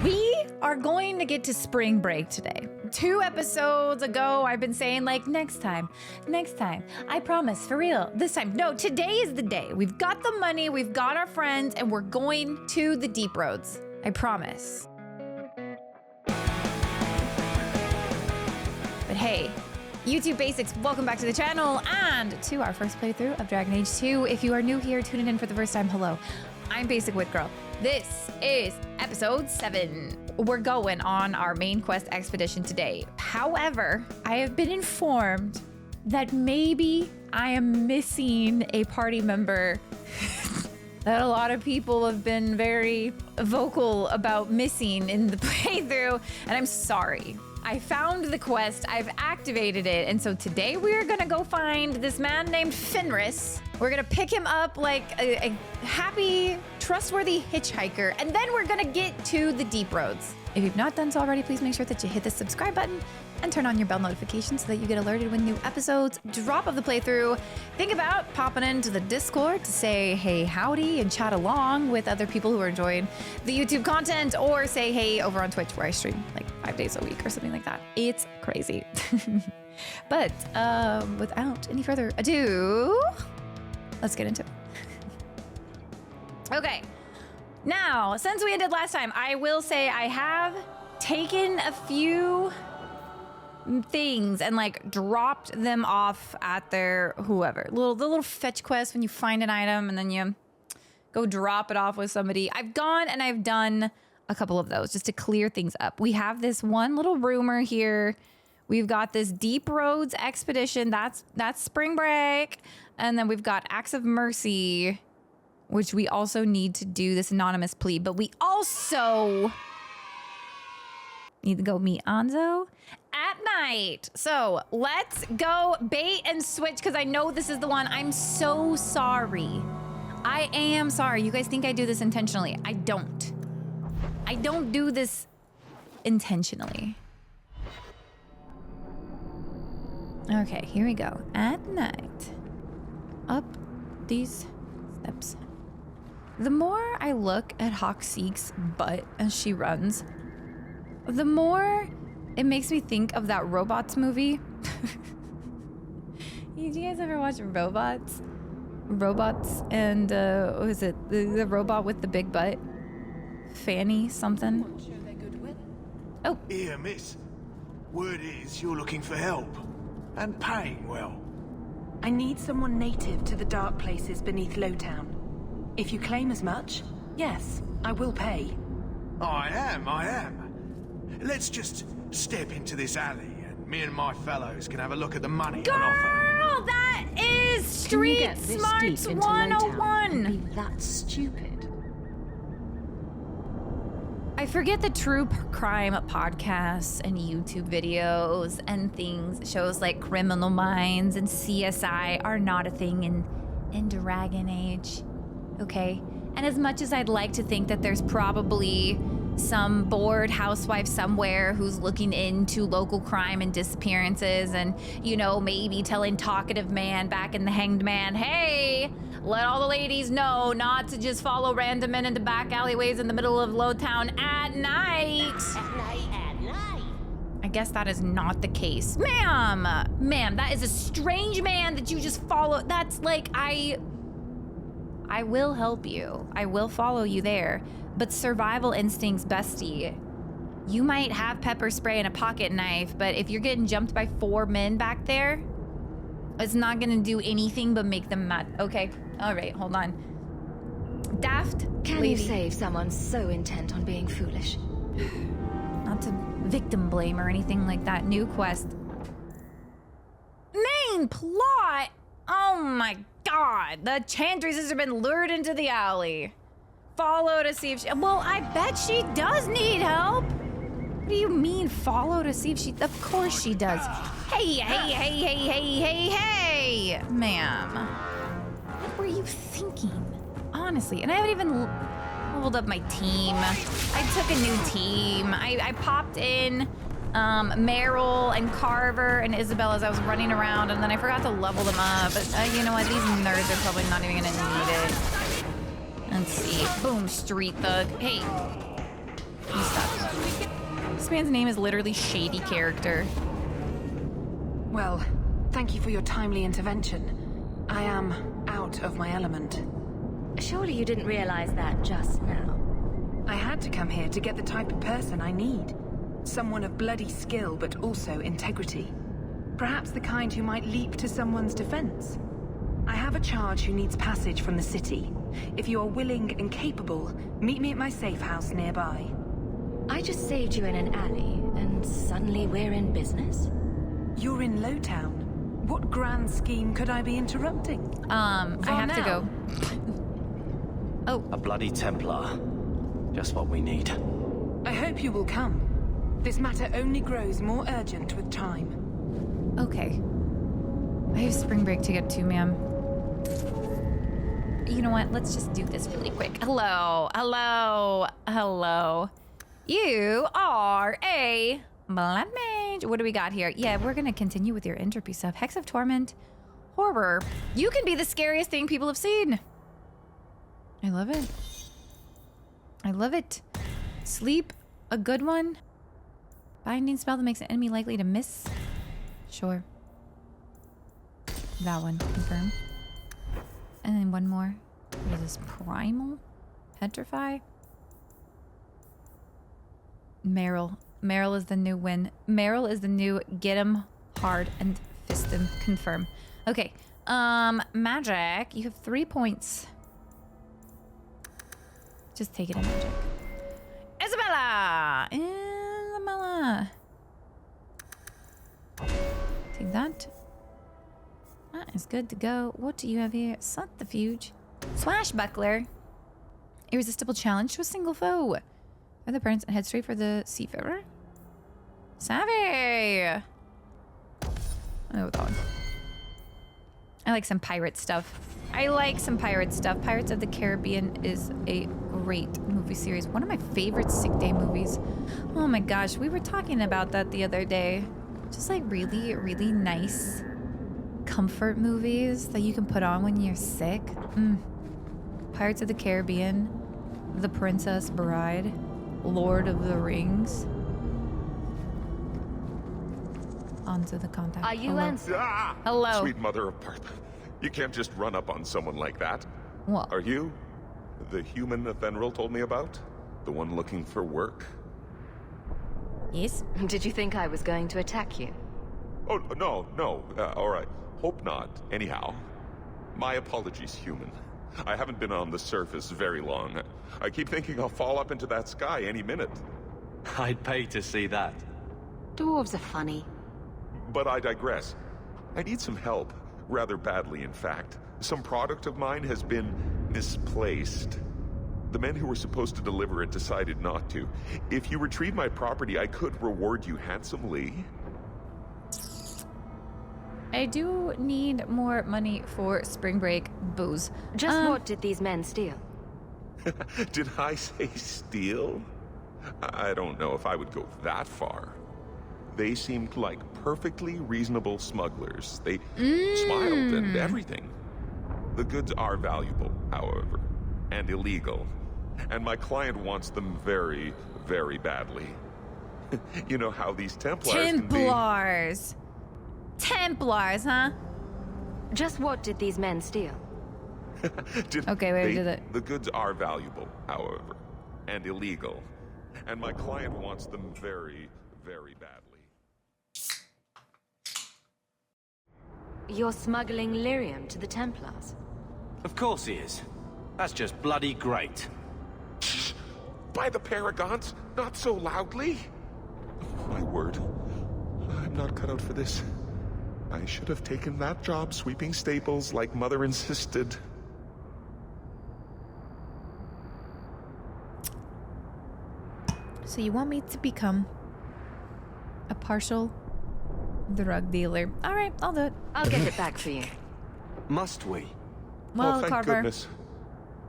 We are going to get to spring break today. 2 episodes ago, I've been saying like, next time, I promise, for real, this time. No, today is the day. We've got the money, we've got our friends, and we're going to the deep roads. I promise. But hey, YouTube Basics, welcome back to the channel and to our first playthrough of Dragon Age 2. If you are new here, tuning in for the first time, hello. I'm Basicwitgirl. This is episode 7. We're going on our main quest expedition today. However, I have been informed that maybe I am missing a party member that a lot of people have been very vocal about missing in the playthrough, and I'm sorry. I found the quest, I've activated it, and so today we're gonna go find this man named Fenris. We're gonna pick him up like a happy, trustworthy hitchhiker, and then we're gonna get to the deep roads. If you've not done so already, please make sure that you hit the subscribe button and turn on your bell notifications so that you get alerted when new episodes drop of the playthrough. Think about popping into the Discord to say hey howdy and chat along with other people who are enjoying the YouTube content, or say hey over on Twitch where I stream like 5 days a week or something like that. It's crazy. But without any further ado, let's get into it. Okay. Now, since we ended last time, I will say I have taken a few things and like dropped them off at their whoever. The little fetch quest when you find an item and then you go drop it off with somebody. I've gone and I've done a couple of those just to clear things up. We have this one little rumor here. We've got this Deep Roads expedition. That's spring break. And then we've got Acts of Mercy, which we also need to do this anonymous plea, but we also need to go meet Anzo at night. So let's go bait and switch, because I know this is the one. I'm so sorry. I am sorry. You guys think I do this intentionally. I don't. I don't do this intentionally. Okay, here we go. At night. Up these steps. The more I look at Hawkseek's butt as she runs, the more it makes me think of that Robots movie. Did you guys ever watch Robots? Robots and, what is it? The robot with the big butt? Fanny something? Oh. Here, miss. Word is you're looking for help. And paying well. I need someone native to the dark places beneath Lowtown. If you claim as much, yes, I will pay. I am. Let's just step into this alley and me and my fellows can have a look at the money on offer. Girl, that is Street Smarts 101. Be that stupid. I forget the true crime podcasts and YouTube videos and things, shows like Criminal Minds and CSI are not a thing in Dragon Age, okay? And as much as I'd like to think that there's probably some bored housewife somewhere who's looking into local crime and disappearances and, you know, maybe telling talkative man back in the Hanged Man, hey, let all the ladies know not to just follow random men into back alleyways in the middle of Lowtown at night. At night. I guess that is not the case. Ma'am, that is a strange man that you just follow. That's like, I will help you. I will follow you there. But survival instincts, bestie. You might have pepper spray and a pocket knife, but if you're getting jumped by 4 men back there, it's not gonna do anything but make them mad. Okay, all right, hold on. Daft Can lady. you save someone so intent on being foolish? Not to victim blame or anything like that. New quest. Main plot? Oh my God, the Chandrises have been lured into the alley. Follow to see if she, well, I bet she does need help. What do you mean follow to see if she, of course she does. Hey, ma'am. What were you thinking? Honestly, and I haven't even leveled up my team. I took a new team. I popped in Meryl and Carver and Isabel as I was running around, and then I forgot to level them up. But you know what? These nerds are probably not even gonna need it. Let's see. Boom, street thug. Hey. You stop. This man's name is literally Shady Character. Well, thank you for your timely intervention. I am out of my element. Surely you didn't realize that just now. I had to come here to get the type of person I need. Someone of bloody skill, but also integrity. Perhaps the kind who might leap to someone's defense. I have a charge who needs passage from the city. If you are willing and capable, meet me at my safe house nearby. I just saved you in an alley, and suddenly we're in business? You're in Lowtown. What grand scheme could I be interrupting? I have to go. Oh. A bloody Templar. Just what we need. I hope you will come. This matter only grows more urgent with time. Okay. I have spring break to get to, ma'am. You know what? Let's just do this really quick. Hello. Hello. Hello. You are a blood mage. What do we got here? Yeah, we're going to continue with your entropy stuff. Hex of Torment. Horror. You can be the scariest thing people have seen. I love it. I love it. Sleep. A good one. Binding spell that makes an enemy likely to miss. Sure. That one. Confirm. And then one more. What is this? Primal? Petrify? Meryl. Meryl is the new win. Meryl is the new get him hard and fist him. Confirm. Okay. Magic. You have 3 points. Just take it in magic. Isabella! Isabella! Take that. That is good to go. What do you have here? Subterfuge. Swashbuckler. Irresistible challenge to a single foe. For the prince and head straight for the seafarer. Savvy! Oh, God. I like some pirate stuff. Pirates of the Caribbean is a great movie series. One of my favorite sick day movies. Oh my gosh, we were talking about that the other day. Just like really, really nice comfort movies that you can put on when you're sick. Pirates of the Caribbean, The Princess Bride, Lord of the Rings. Onto the contact. Are you Ah! Hello. Sweet mother of Partha. You can't just run up on someone like that. What? Are you the human Fenris told me about? The one looking for work? Yes? Did you think I was going to attack you? Oh, no. All right. Hope not. Anyhow, my apologies, human. I haven't been on the surface very long. I keep thinking I'll fall up into that sky any minute. I'd pay to see that. Dwarves are funny. But I digress. I need some help. Rather badly, in fact. Some product of mine has been misplaced. The men who were supposed to deliver it decided not to. If you retrieve my property, I could reward you handsomely. I do need more money for spring break booze. Just what did these men steal? Did I say steal? I don't know if I would go that far. They seemed like perfectly reasonable smugglers. They smiled and everything. The goods are valuable, however, and illegal. And my client wants them very, very badly. You know how these Templars can be. Templars, huh? Just what did these men steal? Okay, wait, did it. The goods are valuable, however, and illegal. And my client wants them very, very badly. You're smuggling lyrium to the Templars? Of course he is. That's just bloody great. Shh! By the Paragons, not so loudly! My word. I'm not cut out for this. I should have taken that job sweeping stables like Mother insisted. So you want me to become a partial drug dealer? All right, I'll do it. I'll get it back for you. Must we? Well, oh, thank Carver. goodness.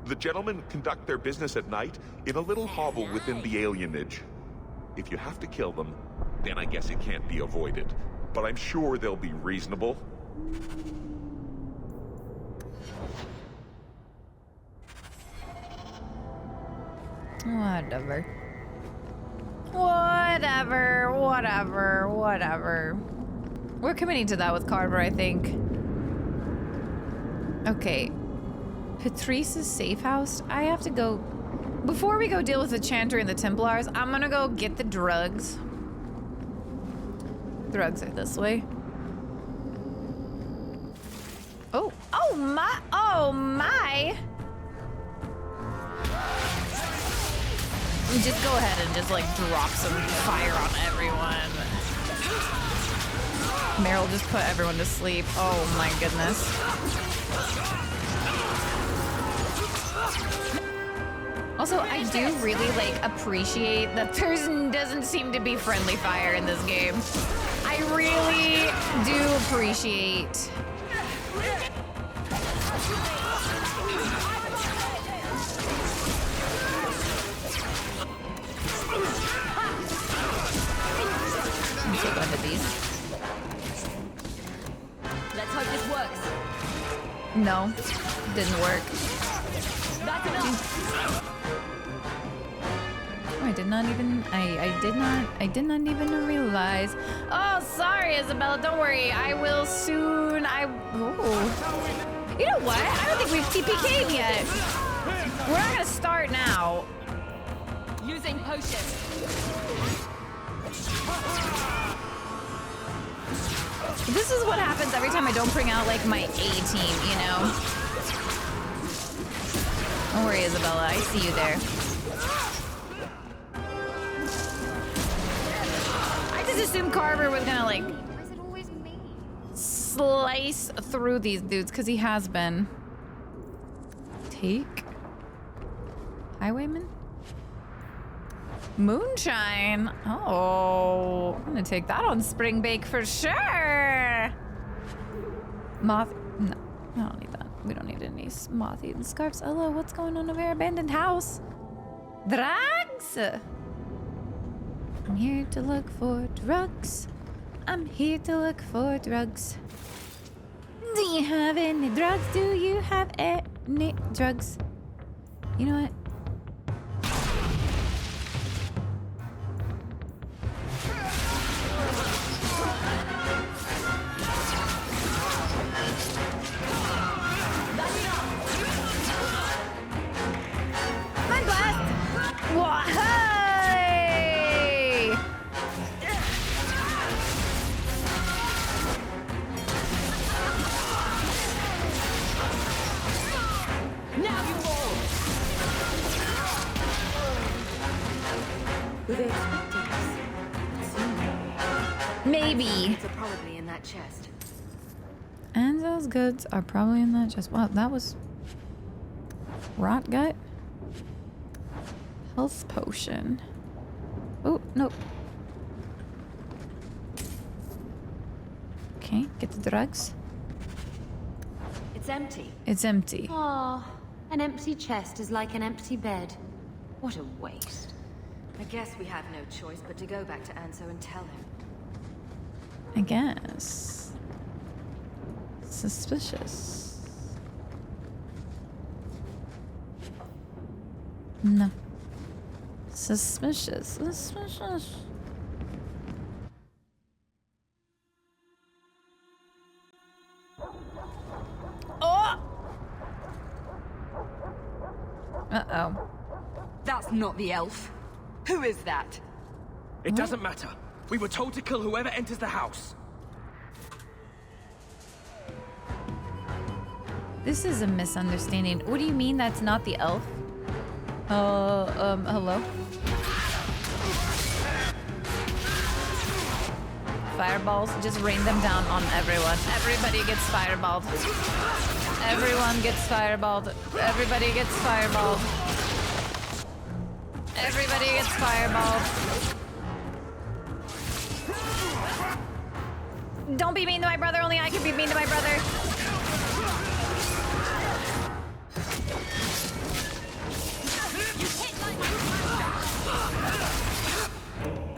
The gentlemen conduct their business at night in a little hovel within the alienage. If you have to kill them, then I guess it can't be avoided. But I'm sure they'll be reasonable. Whatever. Whatever. We're committing to that with Carver, I think. Okay. Patrice's safe house. I have to go... Before we go deal with the Chanter and the Templars, I'm gonna go get the drugs. Drugs are this way. Oh my! Just go ahead and just like drop some fire on everyone. Meryl just put everyone to sleep. Oh my goodness. Also, I do really like appreciate that there doesn't seem to be friendly fire in this game. I really do appreciate. I'm so going to these. Let's hope this works. No, didn't work. That's enough. Oh, I did not even realize. Oh, sorry, Isabella. Don't worry. I will soon. Ooh. You know what? I don't think we've TPK'd yet. We're not gonna start now. Using potion. This is what happens every time I don't bring out like my A team, you know? Don't worry, Isabella. I see you there. I just assumed Carver was gonna like Why is it always me? slice through these dudes because he has been. Take Highwayman? Moonshine. Oh, I'm gonna take that on Spring Bake for sure. Moth. No, I don't need that. We don't need any moth-eaten scarves. Hello, what's going on over here? Abandoned house. Drugs. I'm here to look for drugs. I'm here to look for drugs. Do you have any drugs? Do you have any drugs? You know what? Mind blast! Why? Now you fall. Were they expecting us? It seemed. Maybe. They're probably in that chest. And those goods are probably in that chest. Wow, that was rot gut. Health potion. Oh, nope. Okay, get the drugs. It's empty. It's empty. Oh, an empty chest is like an empty bed. What a waste. I guess we have no choice but to go back to Anso and tell him. I guess. Suspicious. No. Suspicious. Suspicious. Oh! Uh-oh. That's not the elf. Who is that? It doesn't matter. We were told to kill whoever enters the house. This is a misunderstanding. What do you mean that's not the elf? Hello? Fireballs, just rain them down on everyone. Everybody gets fireballed. Everyone gets fireballed. Everybody gets fireballed. Everybody gets fireballed. Don't be mean to my brother, only I can be mean to my brother.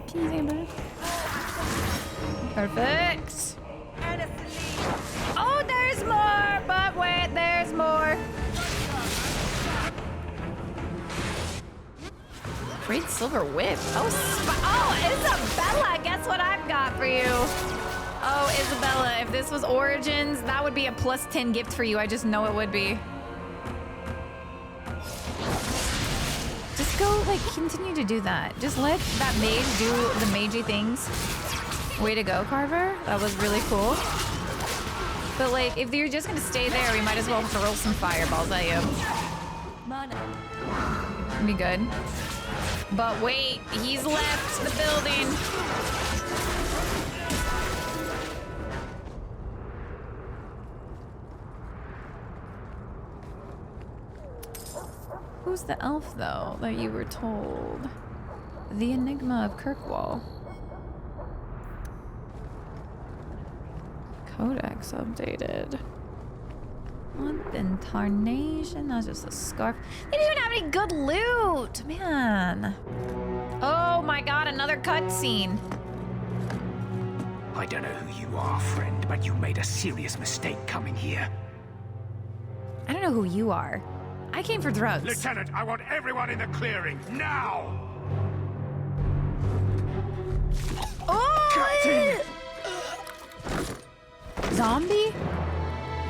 Can you say better? Perfect. Oh, there's more, but wait, there's more. Trade silver whip. Oh, Isabella, guess what I've got for you? Oh, Isabella, if this was Origins, that would be a plus 10 gift for you. I just know it would be. Just go, like, continue to do that. Just let that mage do the magey things. Way to go, Carver. That was really cool. But, like, if you're just gonna stay there, we might as well throw some fireballs at you. Be good. But wait, he's left the building. Who's the elf, though, that you were told? The Enigma of Kirkwall. Codex updated. What in tarnation? That's just a scarf. They didn't even have any good loot, man. Oh my god, another cutscene. I don't know who you are, friend, but you made a serious mistake coming here. I don't know who you are. I came for drugs. Lieutenant, I want everyone in the clearing, now! Oh! Zombie?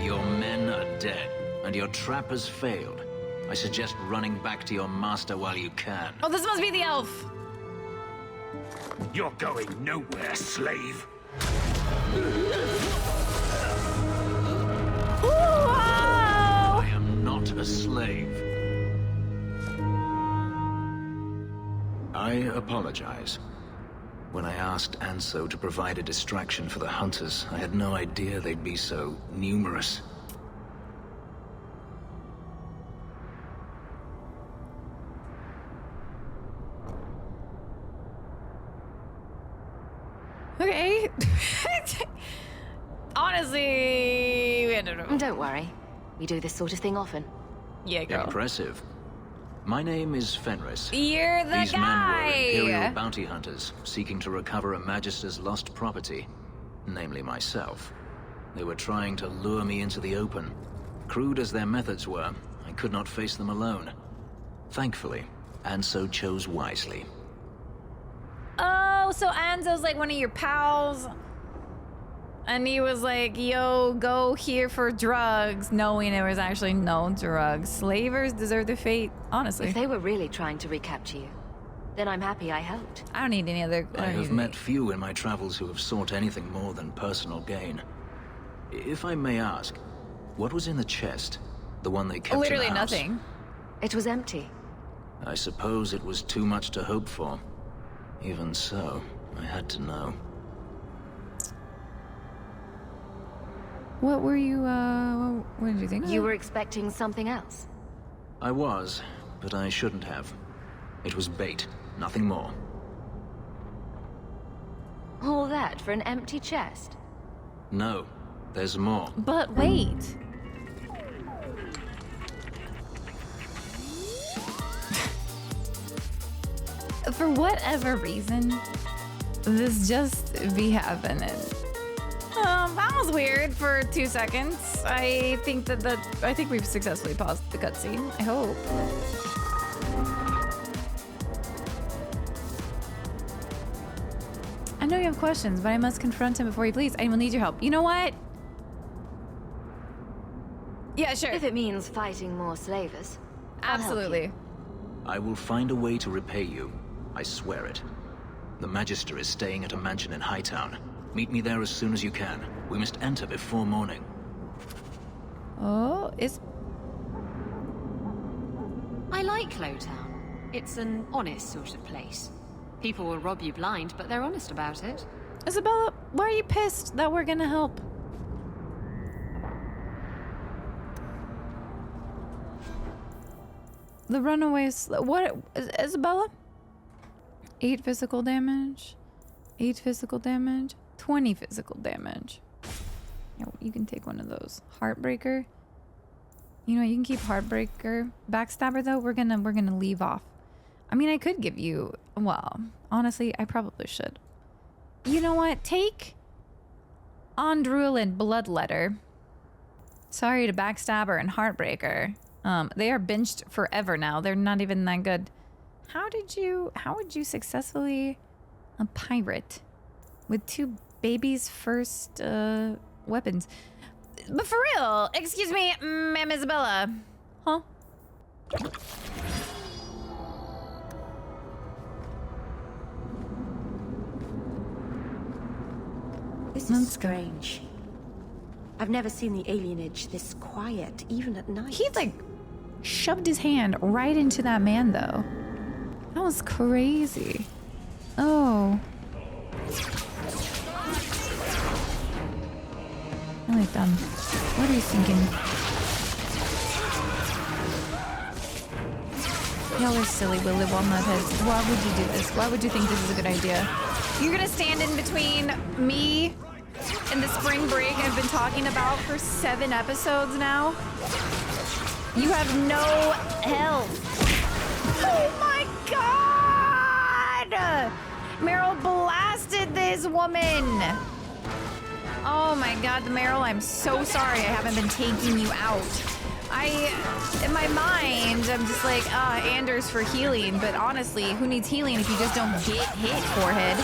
Your men are dead, and your trap has failed. I suggest running back to your master while you can. Oh, this must be the elf. You're going nowhere, slave. I am not a slave. I apologize. When I asked Anso to provide a distraction for the hunters, I had no idea they'd be so numerous. Okay. Honestly, I don't know. Don't worry. We do this sort of thing often. Yeah, girl. Impressive. My name is Fenris. You're the These guy. men were Imperial bounty hunters seeking to recover a Magister's lost property, namely myself. They were trying to lure me into the open. Crude as their methods were, I could not face them alone. Thankfully, Anso chose wisely. Oh, so Anzo's like one of your pals. And he was like, yo, go here for drugs, knowing there was actually no drugs. Slavers deserve their fate, honestly. If they were really trying to recapture you, then I'm happy I helped. I don't need any other... I have met few in my travels who have sought anything more than personal gain. If I may ask, what was in the chest? The one they kept Literally in the house? nothing. It was empty. I suppose it was too much to hope for. Even so, I had to know. What were you, what did you think? You were expecting something else? I was, but I shouldn't have. It was bait, nothing more. All that for an empty chest? No, there's more. But wait. For whatever reason, this just be happening. That was weird for 2 seconds. I think I think we've successfully paused the cutscene. I hope. I know you have questions, but I must confront him before he leaves. I will need your help. You know what? Yeah, sure. If it means fighting more slavers, I'll help Absolutely. you. I will find a way to repay you. I swear it. The Magister is staying at a mansion in Hightown. Meet me there as soon as you can. We must enter before morning. Oh, it's... I like Lowtown. It's an honest sort of place. People will rob you blind, but they're honest about it. Isabella, why are you pissed that we're gonna help? The runaways... What? Isabella? 8 physical damage. 8 physical damage. 20 physical damage. Yeah, you can take one of those. Heartbreaker. You know, you can keep Heartbreaker. Backstabber, though, we're gonna leave off. I mean, I could give you... Well, honestly, I probably should. You know what? Take Andruilin Bloodletter. Sorry to Backstabber and Heartbreaker. They are benched forever now. They're not even that good. How would you successfully a pirate with 2 babies' first weapons? But for real, excuse me, Ma'am Isabella. Huh? This is strange. I've never seen the alienage this quiet, even at night. He like shoved his hand right into that man though. That was crazy. Oh. I like them. What are you thinking? Y'all are silly Willy Walnut heads. Why would you do this? Why would you think this is a good idea? You're gonna stand in between me and the spring break I've been talking about for 7 episodes now? You have no health. Oh my god! Meryl blasted this woman! Oh my god, Meryl, I'm so sorry I haven't been taking you out. In my mind, I'm just like, Anders for healing, but honestly, who needs healing if you just don't get hit, forehead?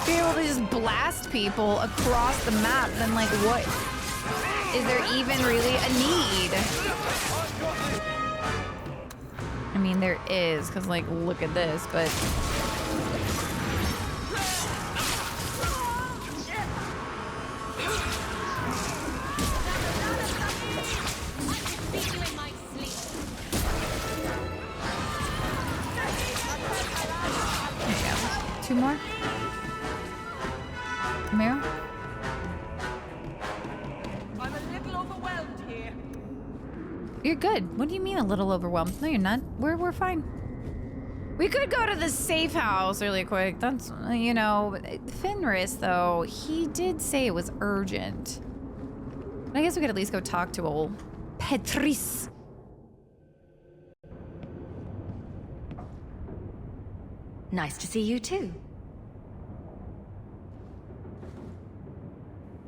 Be able to just blast people across the map, then like what? Is there even really a need? I mean, there is, because like, look at this, but... Two more? Meryl? I'm a little overwhelmed here. You're good. What do you mean a little overwhelmed? No, you're not. We're fine. We could go to the safe house really quick. That's, you know, Fenris, though, he did say it was urgent. I guess we could at least go talk to old Patrice. Nice to see you too.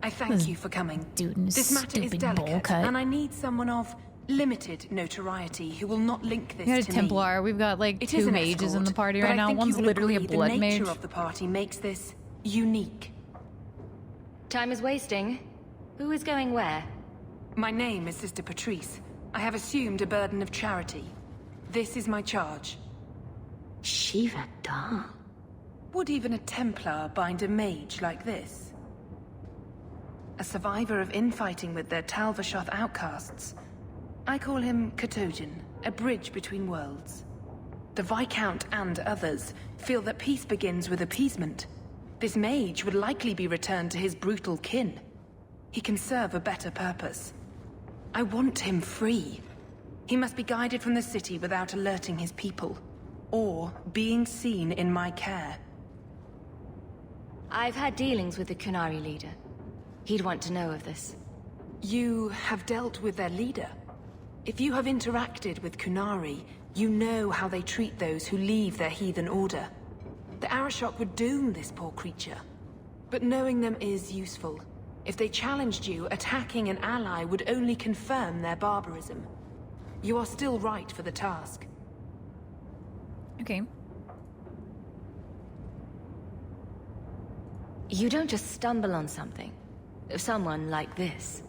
I thank you for coming. This matter is delicate, and I need someone of limited notoriety who will not link this to me. We got a Templar. We've got like 2 mages in the party right now. One's literally a blood mage. The nature of the party makes this unique. Time is wasting. Who is going where? My name is Sister Patrice. I have assumed a burden of charity. This is my charge. Shiva Da. Would even a Templar bind a mage like this? A survivor of infighting with their Talvashoth outcasts. I call him Katojan, a bridge between worlds. The Viscount and others feel that peace begins with appeasement. This mage would likely be returned to his brutal kin. He can serve a better purpose. I want him free. He must be guided from the city without alerting his people, or being seen in my care. I've had dealings with the Kunari leader. He'd want to know of this. You have dealt with their leader? If you have interacted with Kunari, you know how they treat those who leave their heathen order. The Arashok would doom this poor creature. But knowing them is useful. If they challenged you, attacking an ally would only confirm their barbarism. You are still right for the task. Okay. You don't just stumble on something. Someone like this.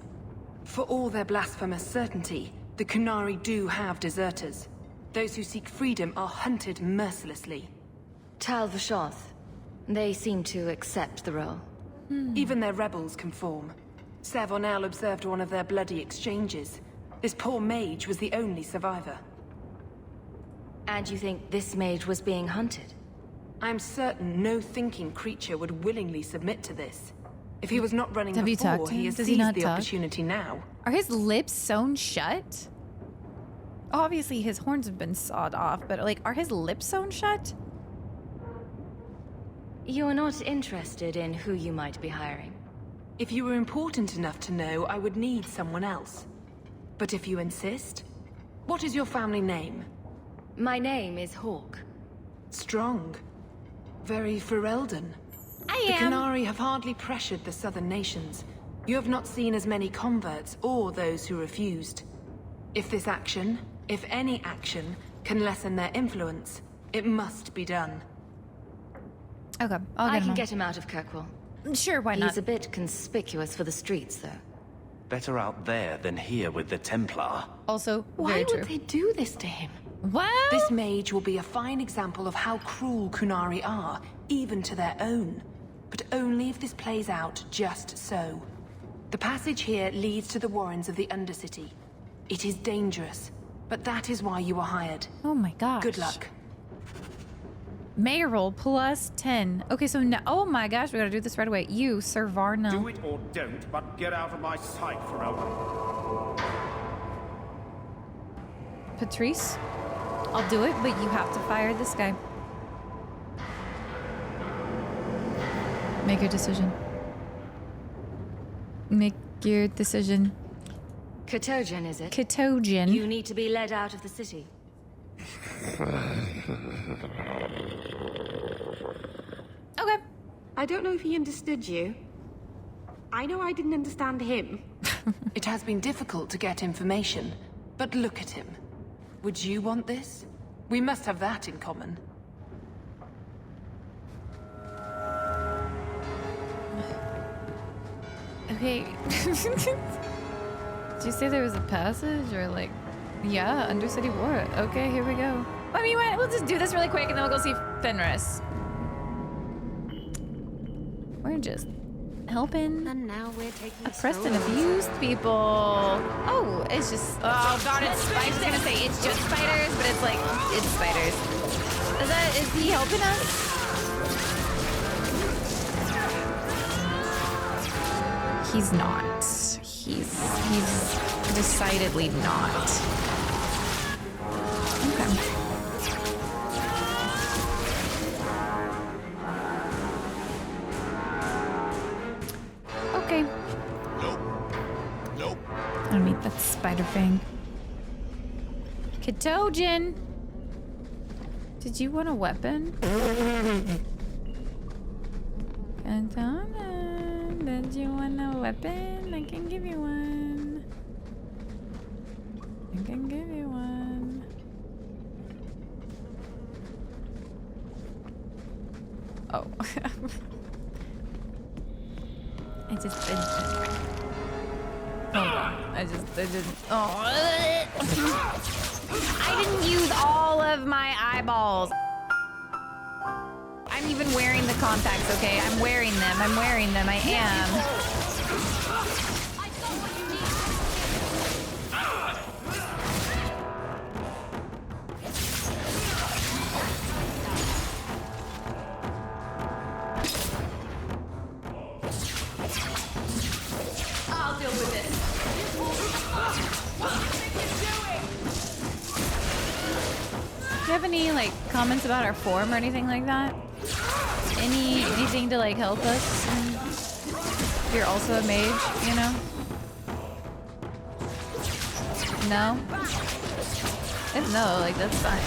For all their blasphemous certainty, the Kunari do have deserters. Those who seek freedom are hunted mercilessly. Talvashoth. They seem to accept the role. Even their rebels conform. Savonel observed one of their bloody exchanges. This poor mage was the only survivor. And you think this mage was being hunted? I'm certain no thinking creature would willingly submit to this. If he was not running Have you before, talked to him? he has Does he seized not the talk? opportunity now. Are his lips sewn shut? Obviously, his horns have been sawed off, but like, are his lips sewn shut? You're not interested in who you might be hiring? If you were important enough to know, I would need someone else. But if you insist, what is your family name? My name is Hawk. Strong. Very Ferelden. The Kunari have hardly pressured the southern nations. You have not seen as many converts or those who refused. If this action, if any action, can lessen their influence, It must be done. Okay, I'll I get can him. get him out of Kirkwall. Sure, why He's not? a bit conspicuous for the streets, though. Better out there than here with the Templar. Also, Why very true. would they do this to him? Well, This mage will be a fine example of how cruel Kunari are, even to their own. But only if this plays out just so. The passage here leads to the warrens of the Undercity. It is dangerous, but that is why you were hired. oh my gosh. Good luck. Mayoral plus 10. Okay, so now, oh my gosh, we gotta do this right away. You, Sir Varna. Do it or don't, but get out of my sight for a while. Patrice, I'll do it, but you have to fire this guy. Make your decision. Make your decision. Katogen, is it? Katogen. You need to be led out of the city. Okay. I don't know if he understood you. I know I didn't understand him. It has been difficult to get information, but look at him. Would you want this? We must have that in common. Okay. Did you say there was a passage or like, yeah, Undercity War. Okay, here we go. I mean, we'll just do this really quick and then we'll go see Fenris. We're just helping And now we're taking oppressed and abused people. Oh, it's just, oh god, I was gonna say it's just spiders, but it's like, it's spiders. Is he helping us? He's not. He's decidedly not. Okay. Okay. Nope. I don't need that spider thing. Katogen! Did you want a weapon? Katogen, did you want a weapon? I can give you one. I can give you one. Oh. I didn't. Oh. I didn't use all of my eyeballs. I'm even wearing the contacts, okay? I'm wearing them. I am. I'll deal with this. Do you have any like comments about our form or anything like that? Anything to like help us? If you're also a mage, you know? No? If no, like that's fine.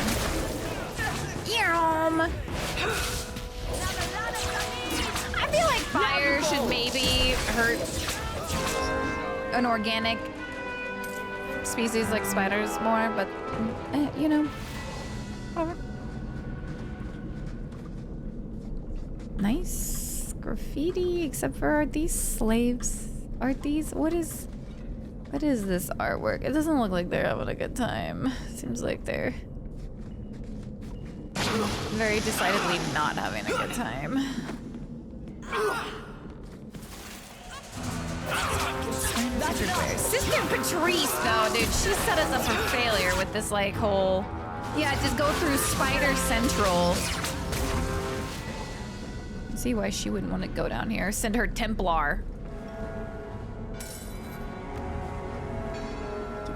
Yum! I feel like fire should maybe hurt an organic species like spiders more, but you know, whatever. Nice graffiti, except for these slaves. Are these, what is this artwork? It doesn't look like they're having a good time. Seems like they're very decidedly not having a good time. Sister Patrice, though, dude, she set us up for failure with this, like, whole... Yeah, just go through Spider Central. See why she wouldn't want to go down here. Send her Templar.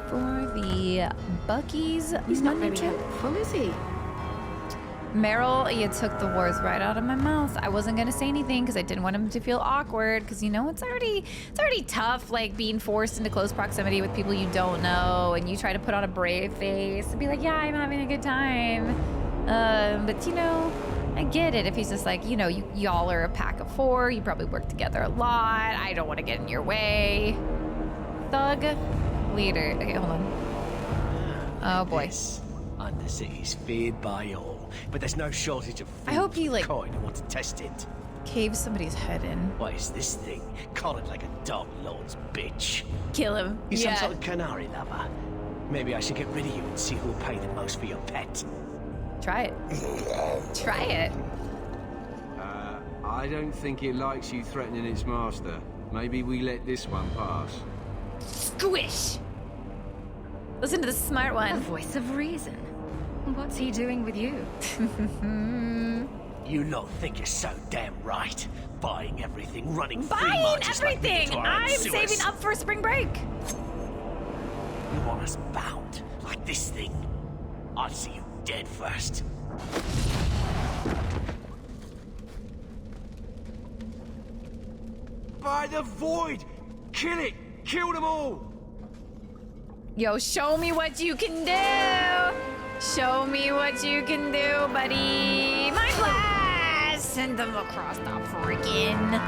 For the Bucky's He's not money very trip. helpful, is he? Meryl, you took the words right out of my mouth. I wasn't gonna say anything because I didn't want him to feel awkward. Because you know it's already tough, like being forced into close proximity with people you don't know, and you try to put on a brave face and be like, "Yeah, I'm having a good time." But you know, I get it. If he's just like, you know, y'all are a pack of four. You probably work together a lot. I don't want to get in your way. Thug leader. Okay, hold on. Oh boy. This Undercity's feared by all. but there's no shortage of I hope he, like, coin who want to test it. caves somebody's head in. What is this thing? Collared like a dog lord's bitch. Kill him. You Yeah. some sort of canary lover? Maybe I should get rid of you and see who will pay the most for your pet. Try it. Try it. I don't think it likes you threatening its master. Maybe we let this one pass. Squish! Listen to the smart A one. voice of reason. What's he doing with you? You lot think you're so damn right. Buying everything, running free Buying marches like we everything! do to our own I'm sewers. saving up for spring break. You want us bound, like this thing? I'll see you dead first. By the void! Kill it! Kill them all! Yo, show me what you can do. Show me what you can do, buddy. Mind blast! Send them across the freaking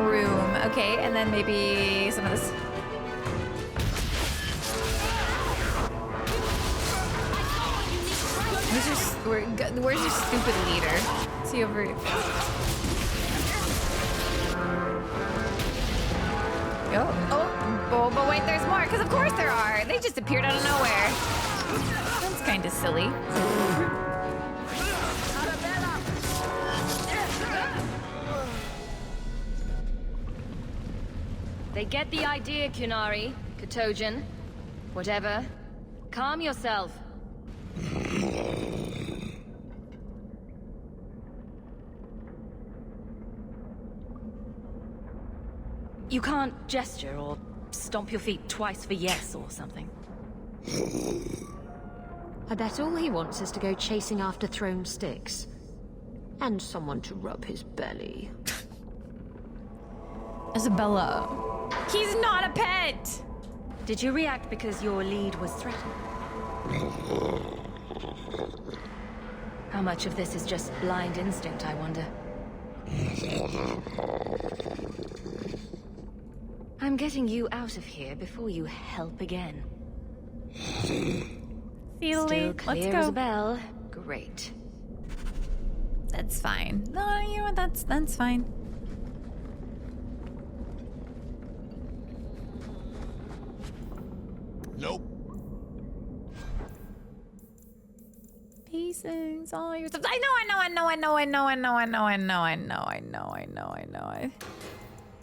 room. Okay, and then maybe some of this. Where's your stupid leader? See over here. Oh, but wait, there's more, because of course there are. They just appeared out of nowhere. That's kind of silly. They get the idea, Kunari, Katojan. Whatever. Calm yourself. You can't gesture or stomp your feet twice for yes or something. I bet all he wants is to go chasing after thrown sticks. And someone to rub his belly. Isabella. He's not a pet! Did you react because your lead was threatened? How much of this is just blind instinct, I wonder? I'm getting you out of here before you help again. Still clear as a bell. Great. That's fine. No, you know what? That's fine. Nope. Pieces, all your stuff. I know.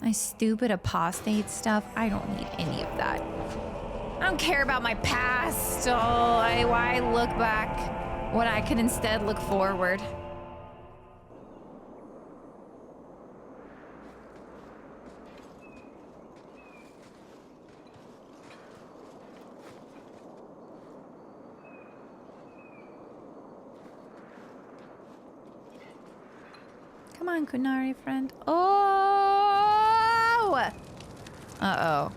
My stupid apostate stuff. I don't need any of that. I don't care about my past. Why look back when I could instead look forward? Come on, Kunari friend. Oh! Uh-oh.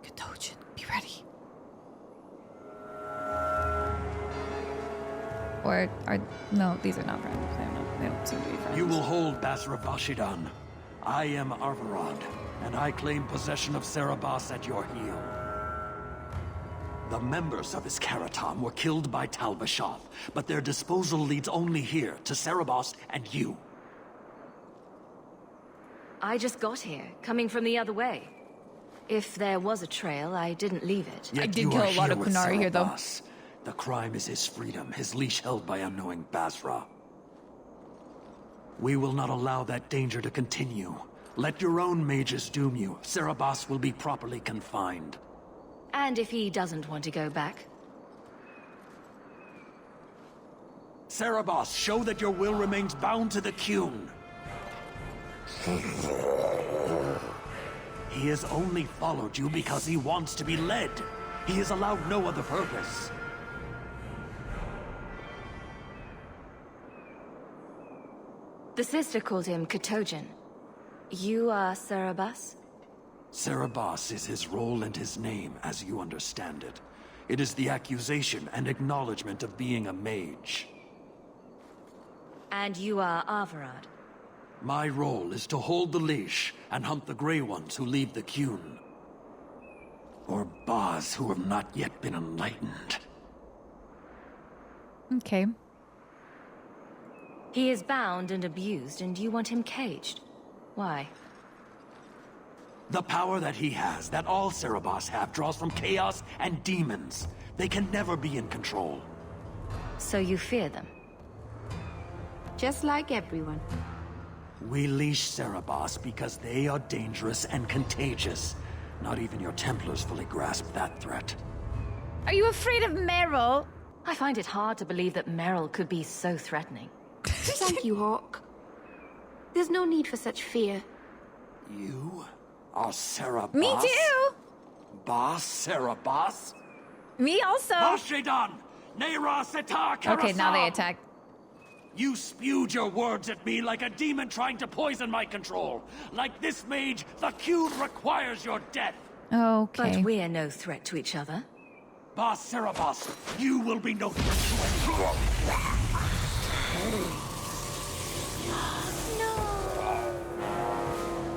Katojan, be ready. Or are... No, these are not friends. They don't seem to be friends. You will hold Basra Vashidan. I am Arvarad, and I claim possession of Cerebos at your heel. The members of his Karatam were killed by Tal-Bashath, but their disposal leads only here, to Cerebos and you. I just got here, coming from the other way. If there was a trail, I didn't leave it. Yet I did kill a lot of Kunari here, though. The crime is his freedom, his leash held by unknowing Basra. We will not allow that danger to continue. Let your own mages doom you. Cerebos will be properly confined. And if he doesn't want to go back? Cerebos, show that your will remains bound to the Qun. He has only followed you because he wants to be led. He has allowed no other purpose. The sister called him Katojan. You are Cerebos? Cerebos is his role and his name, as you understand it. It is the accusation and acknowledgement of being a mage. And you are Arvarad? My role is to hold the leash and hunt the Grey Ones who leave the Qun. Or Baz who have not yet been enlightened. Okay. He is bound and abused, and you want him caged. Why? The power that he has, that all Cerebos have, draws from chaos and demons. They can never be in control. So you fear them? Just like everyone. We leash Cerebos because they are dangerous and contagious. Not even your Templars fully grasp that threat. Are you afraid of Meryl? I find it hard to believe that Meryl could be so threatening. Thank you, Hawk. There's no need for such fear. You are Cerebos? Me too! Boss Cerebos? Me also! Bashidan! Neira Setar Karasam! Okay, now they attack. You spewed your words at me like a demon trying to poison my control. Like this mage, the Cune requires your death. Okay. But we're no threat to each other. Boss Cerebos, you will be no threat to anyone.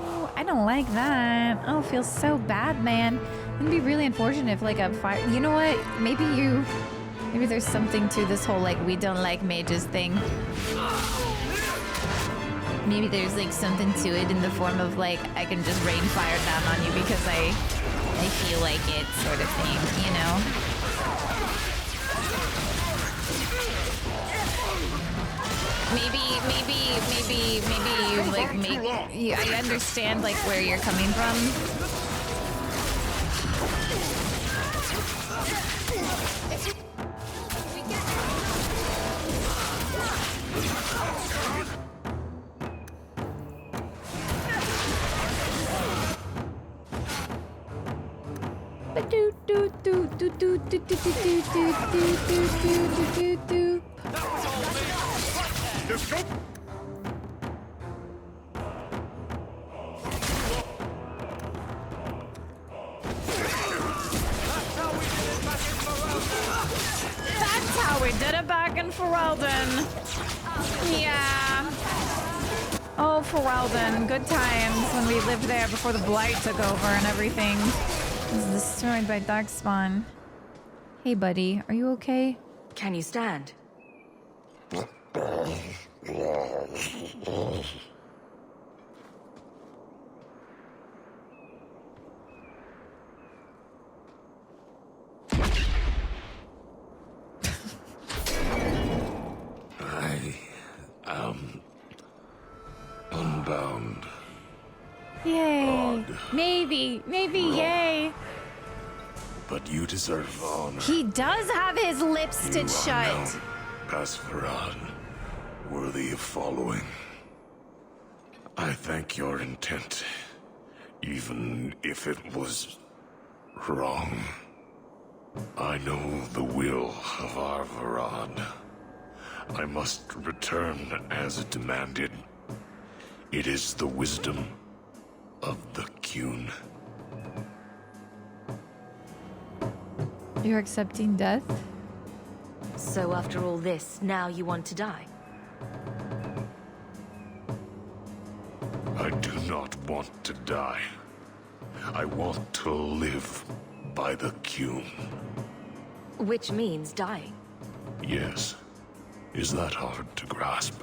Oh, I don't like that. Oh, it feels so bad, man. It'd be really unfortunate if, like, a fire... You know what? Maybe there's something to this whole, like, we don't like mages thing. Maybe there's, like, something to it in the form of, like, I can just rain fire down on you because I feel like it sort of thing, you know? Maybe you, like, I understand, like, where you're coming from. That's how we did it back in Ferelden. Yeah. Oh, Ferelden. Good times when we lived there before the Blight took over and everything was destroyed by Darkspawn. Hey, buddy. Are you okay? Can you stand? I am unbound. Yay. Maybe, yay. But you deserve honor. He does have his lips stitched shut. Pasfarad, worthy of following. I thank your intent, even if it was wrong. I know the will of Arvarad. I must return as demanded. It is the wisdom of the Cune. You're accepting death? So after all this, now you want to die? I do not want to die. I want to live by the Cune. Which means dying. Yes. Is that hard to grasp?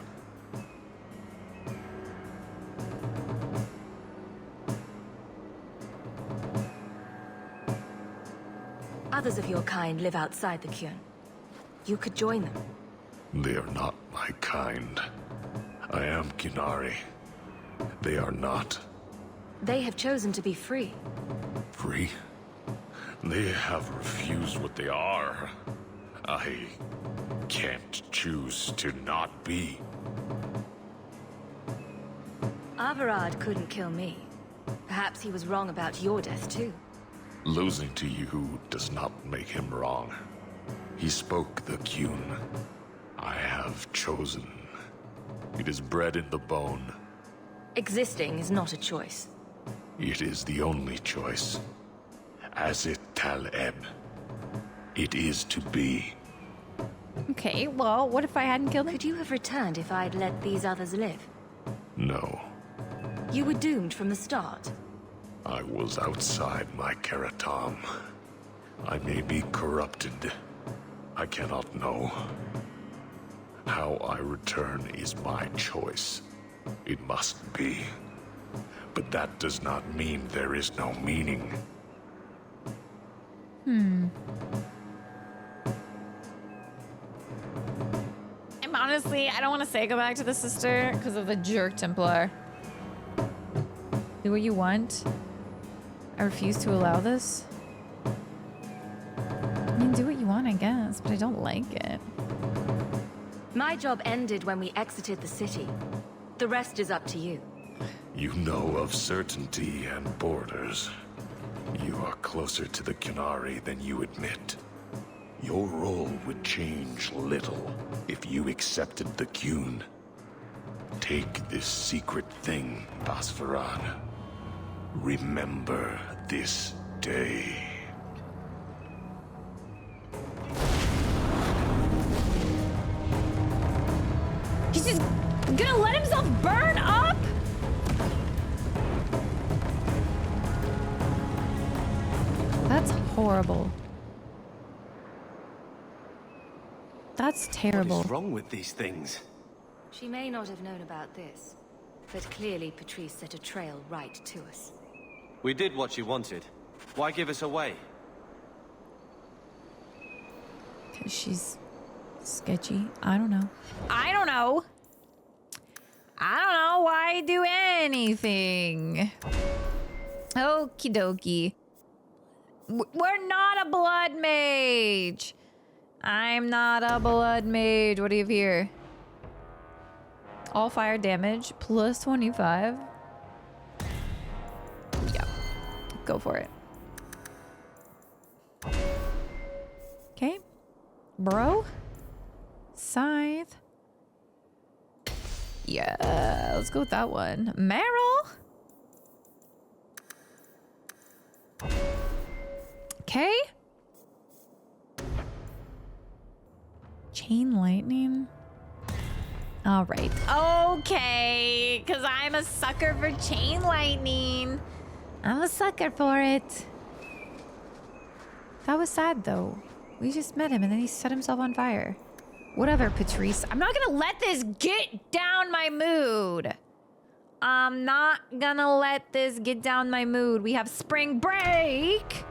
Others of your kind live outside the Cune. You could join them. They are not my kind. I am Qunari. They are not. They have chosen to be free. Free? They have refused what they are. I can't choose to not be. Arvarad couldn't kill me. Perhaps he was wrong about your death too. Losing to you does not make him wrong. He spoke the Cune. I have chosen. It is bred in the bone. Existing is not a choice. It is the only choice. As it Taleb. It is to be. Okay, well, what if I hadn't killed him? Could you have returned if I'd let these others live? No. You were doomed from the start. I was outside my Keratam. I may be corrupted. I cannot know. How I return is my choice. It must be. But that does not mean there is no meaning. Honestly, I don't want to say go back to the sister because of the jerk Templar. Do what you want. I refuse to allow this. I mean, do what you want, I guess, but I don't like it. My job ended when we exited the city. The rest is up to you. You know of certainty and borders. You are closer to the Qunari than you admit. Your role would change little if you accepted the Qun. Take this secret thing, Basfarad. Remember this day. He's just gonna let himself burn up? That's horrible. That's terrible. What is wrong with these things? She may not have known about this, but clearly Patrice set a trail right to us. We did what you wanted. Why give us away? Because she's sketchy. I don't know. I don't know. I don't know why do anything. Okie dokie. We're not a blood mage. I'm not a blood mage. What do you have here? All fire damage plus 25. Yeah. Go for it. Okay. Bro. Scythe. Yeah, let's go with that one. Meryl. Okay. Chain lightning. All right. Okay, because I'm a sucker for chain lightning. I'm a sucker for it. That was sad, though. We just met him, and then he set himself on fire. Whatever, Patrice. I'm not gonna let this get down my mood. I'm not gonna let this get down my mood. We have spring break.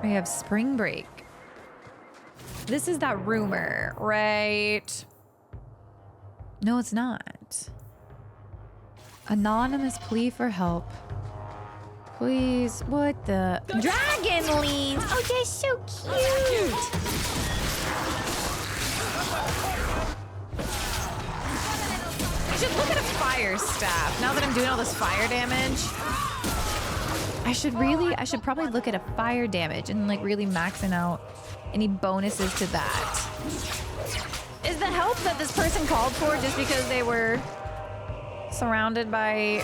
We have spring break. This is that rumor, right? No, it's not. Anonymous plea for help. Please, what the? Dragon leans! Oh, they're so cute! I should look at a fire staff now that I'm doing all this fire damage. I should probably look at a fire damage and like really maxing out any bonuses to that. Is the help that this person called for just because they were surrounded by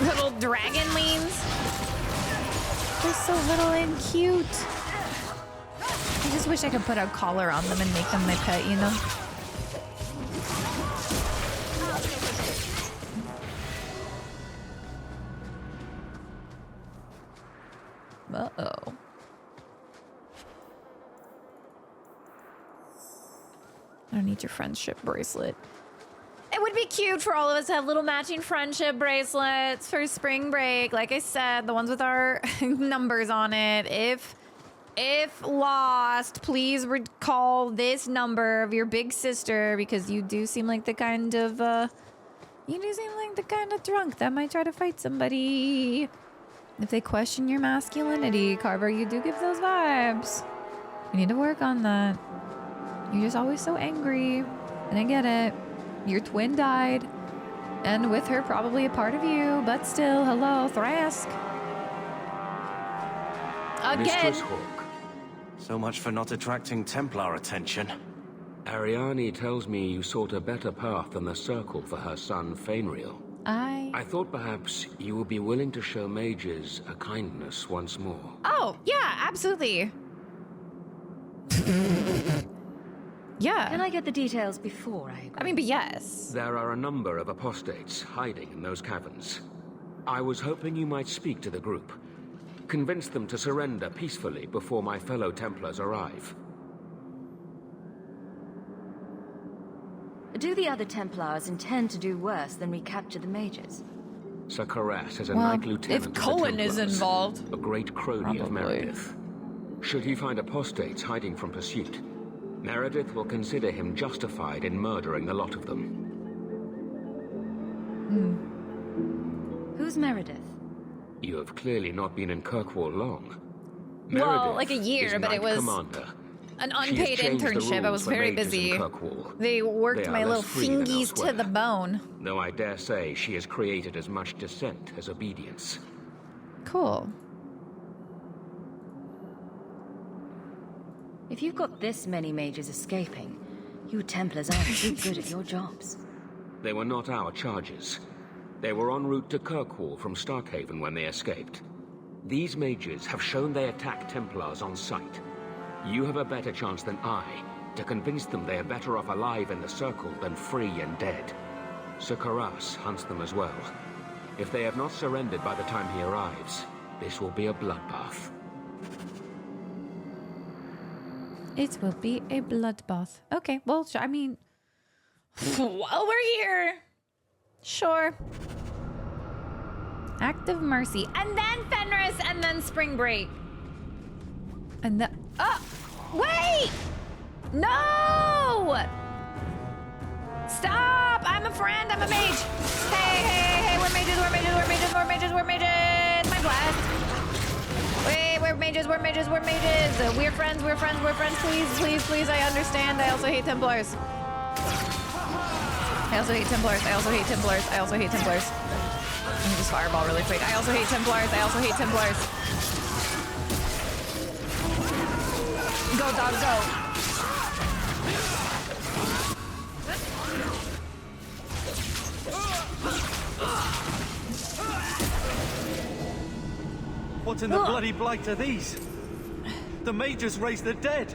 little dragon leans? They're so little and cute. I just wish I could put a collar on them and make them my pet, you know? Uh-oh. I don't need your friendship bracelet. It would be cute for all of us to have little matching friendship bracelets for spring break. Like I said, the ones with our numbers on it. If lost, please recall this number of your big sister because you do seem like the kind of drunk that might try to fight somebody. If they question your masculinity, Carver, you do give those vibes. You need to work on that. You're just always so angry. And I get it. Your twin died. And with her, probably a part of you. But still, hello, Thrask. Again. Mistress Hawk. So much for not attracting Templar attention. Ariane tells me you sought a better path than the Circle for her son, Fenris. I thought perhaps you would be willing to show mages a kindness once more. Oh, yeah, absolutely. Yeah. Can I get the details before I agree? I mean, but yes. There are a number of apostates hiding in those caverns. I was hoping you might speak to the group. Convince them to surrender peacefully before my fellow Templars arrive. Do the other Templars intend to do worse than recapture the mages? Sir Karas is a Well, knight lieutenant if of the Cullen is Templars, involved. a great crony of Probably. Meredith. Should he find apostates hiding from pursuit, Meredith will consider him justified in murdering the lot of them. Who's Meredith? You have clearly not been in Kirkwall long. Well, Meredith like a year, is but it Knight was Commander. an She has unpaid changed the internship. I rules was for very mages in busy. Kirkwall. They worked They are my little less free than fingies to elsewhere. the bone. Though I dare say she has created as much dissent as obedience. Cool. If you've got this many mages escaping, you Templars aren't too good at your jobs. They were not our charges. They were en route to Kirkwall from Starkhaven when they escaped. These mages have shown they attack Templars on sight. You have a better chance than I to convince them they are better off alive in the Circle than free and dead. Sir Karas hunts them as well. If they have not surrendered by the time he arrives, this will be a bloodbath. It will be a bloodbath. Okay, well, I mean, while we're here, sure. Act of Mercy, and then Fenris, and then Spring Break. And the, oh, wait! No! Stop! I'm a friend, I'm a mage. Hey, we're mages, we're mages, we're mages, we're mages, we're mages. My blast. Wait, we're mages, we're mages, we're mages. We're friends, we're friends, we're friends. Please, please, please, I understand. I also hate Templars. I also hate Templars, I also hate Templars, I also hate Templars. Let me just fireball really quick. I also hate Templars, I also hate Templars. Go, dog, go. What in the bloody blight are these? The mages raise the dead.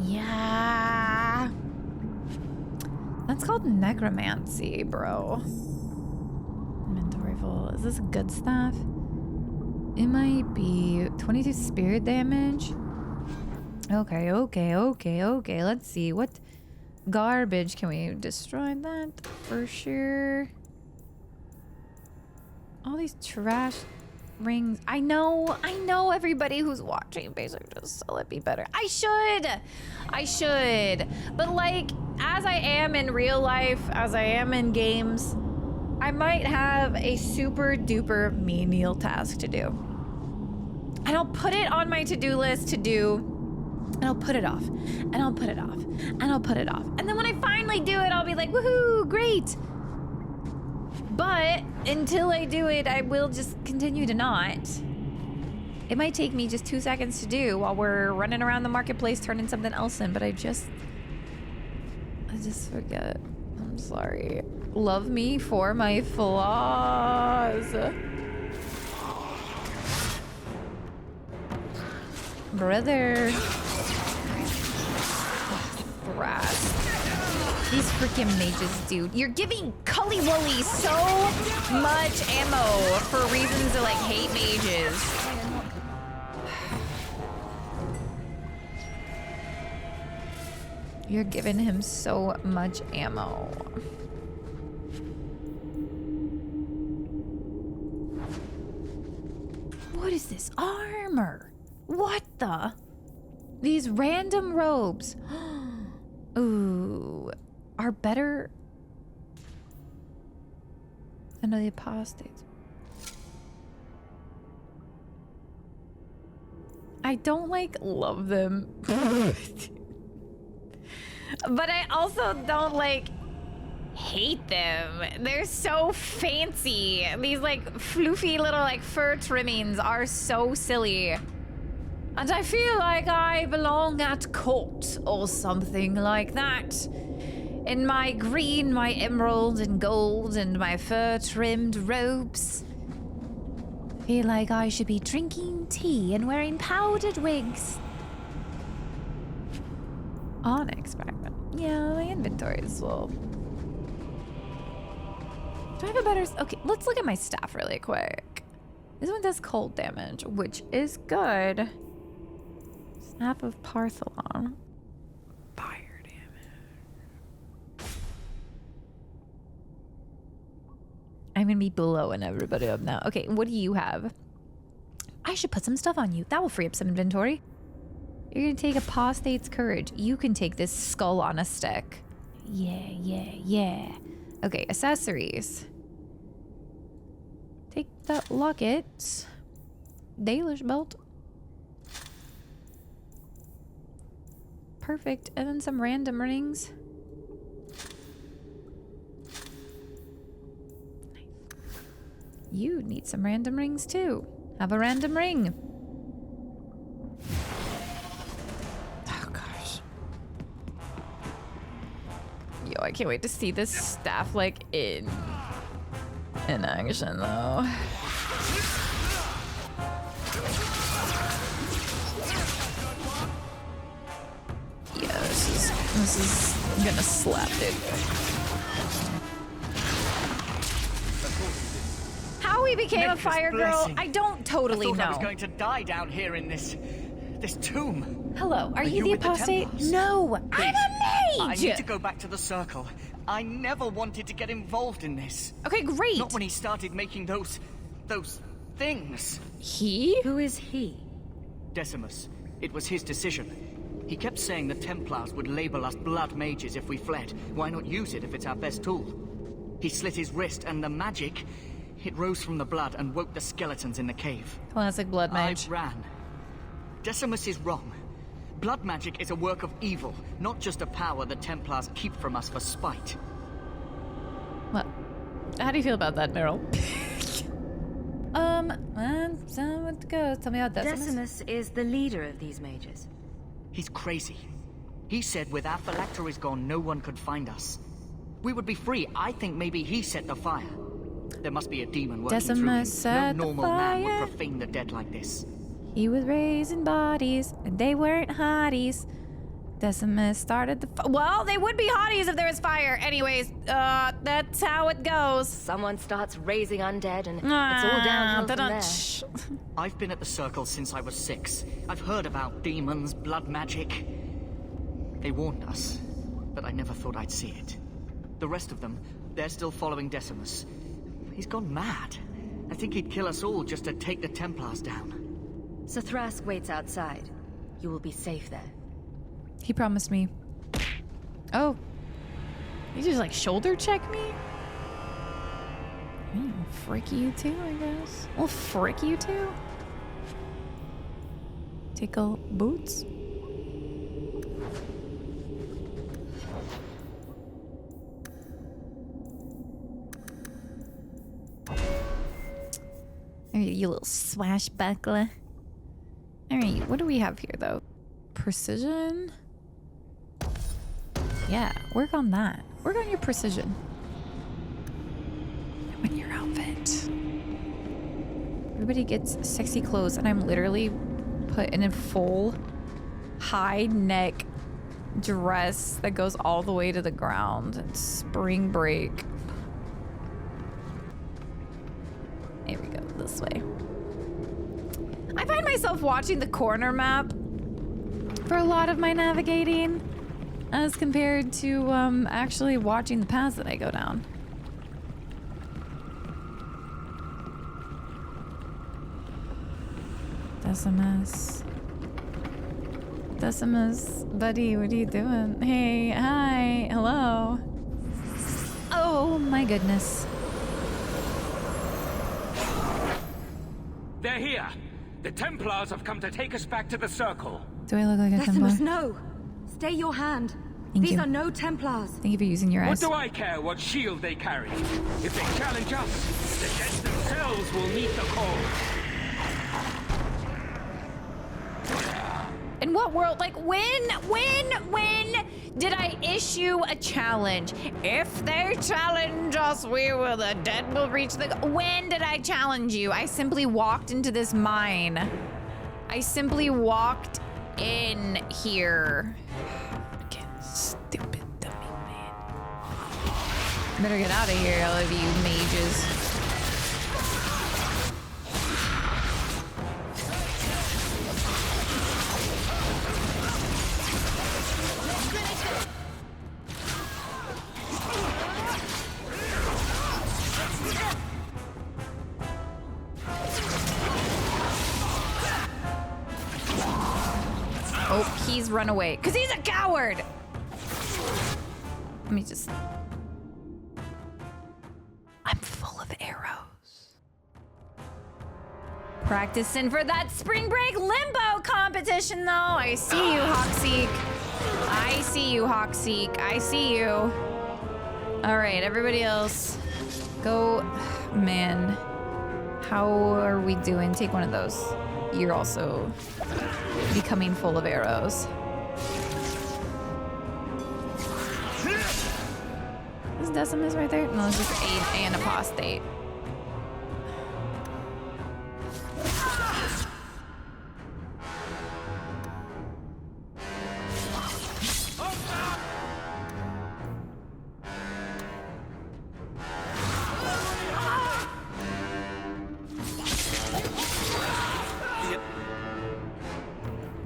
Yeah. That's called necromancy, bro. Inventory full. Is this good stuff? It might be 22 spirit damage. Okay. Let's see. What garbage can we destroy that for sure? All these trash rings. I know everybody who's watching basically just so let me better. I should. But like, as I am in real life, as I am in games, I might have a super duper menial task to do. And I'll put it on my to-do list to do, and I'll put it off, and I'll put it off, and I'll put it off. And then when I finally do it, I'll be like, woohoo, great. But until I do it, I will just continue to not. It might take me just 2 seconds to do while we're running around the marketplace turning something else in, but I just forget. I'm sorry. Love me for my flaws. Brother. Brass. These freaking mages, dude. You're giving Cully Wooly so much ammo for reasons to like hate mages. You're giving him so much ammo. What is this? Armor. What the? These random robes. Ooh. Are better than the apostates. I don't like love them. But I also don't like hate them. They're so fancy. These like floofy little like fur trimmings are so silly. And I feel like I belong at court or something like that. In my green, my emerald and gold and my fur-trimmed robes. I feel like I should be drinking tea and wearing powdered wigs. Onyx fragment. Yeah, my inventory is full. Do I have a better... Okay, let's look at my staff really quick. This one does cold damage, which is good. Staff of Partholon. Fire damage. I'm gonna be blowing everybody up now. Okay, what do you have? I should put some stuff on you. That will free up some inventory. You're gonna take Apostate's Courage. You can take this skull on a stick. Yeah. Okay, accessories. Take that locket. Dalish belt. Perfect. And then some random rings. Nice. You need some random rings too. Have a random ring. Oh gosh. Yo, I can't wait to see this staff like in action though. Yeah, this is gonna slap it. How we became a fire girl, I don't totally know. I was going to die down here in this tomb. Hello, are you the apostate? No, I'm a mage! I need to go back to the circle. I never wanted to get involved in this. Okay, great. Not when he started making those things. He? Who is he? Decimus. It was his decision. He kept saying the Templars would label us blood mages if we fled. Why not use it if it's our best tool? He slit his wrist and the magic, it rose from the blood and woke the skeletons in the cave. Classic blood mage. I ran. Decimus is wrong. Blood magic is a work of evil, not just a power the Templars keep from us for spite. Well, how do you feel about that, Meryl? What goes? Tell me about Decimus. Decimus is the leader of these mages. He's crazy. He said with our phylacteries gone, no one could find us. We would be free. I think maybe he set the fire. There must be a demon working Decimus through him. No set the normal man fire. would profane the dead like this. He was raising bodies, and they weren't hotties. Decimus started the well, they would be hotties if there was fire. Anyways, that's how it goes. Someone starts raising undead, and it's all downhill from there. I've been at the circle since I was 6. I've heard about demons, blood magic. They warned us, but I never thought I'd see it. The rest of them, they're still following Decimus. He's gone mad. I think he'd kill us all just to take the Templars down. So Thrask waits outside. You will be safe there. He promised me. Oh. You just like shoulder check me? I'll frick you too, I guess. I'll frick you too. Tickle boots. Alright, you little swashbuckler. Alright, what do we have here though? Precision? Yeah, work on that. Work on your precision. I want your outfit. Everybody gets sexy clothes, and I'm literally put in a full high neck dress that goes all the way to the ground. It's spring break. Here we go, this way. I find myself watching the corner map for a lot of my navigating as compared to actually watching the paths that I go down. Decimus, buddy, what are you doing? Hey, hi, hello. Oh my goodness. They're here. The Templars have come to take us back to the circle. Do I look like a Templar? Decimus, no! Stay your hand. Thank These you. are no Templars. Thank you for using your eyes. What do I care what shield they carry? If they challenge us, the dead themselves will meet the call. In what world? Like, when did I issue a challenge? If they challenge us, the dead will reach the... When did I challenge you? I simply walked into this mine. I simply walked in here. Fucking stupid dummy, man. Better get out of here, all of you mages. he's run away. Because he's a coward! Let me just... I'm full of arrows. Practicing for that spring break limbo competition, though. I see you, Hawkseek. I see you, Hawkseek. I see you. All right, everybody else. Go. Man. How are we doing? Take one of those. You're also becoming full of arrows. Is Decimus right there? No, it's just an apostate.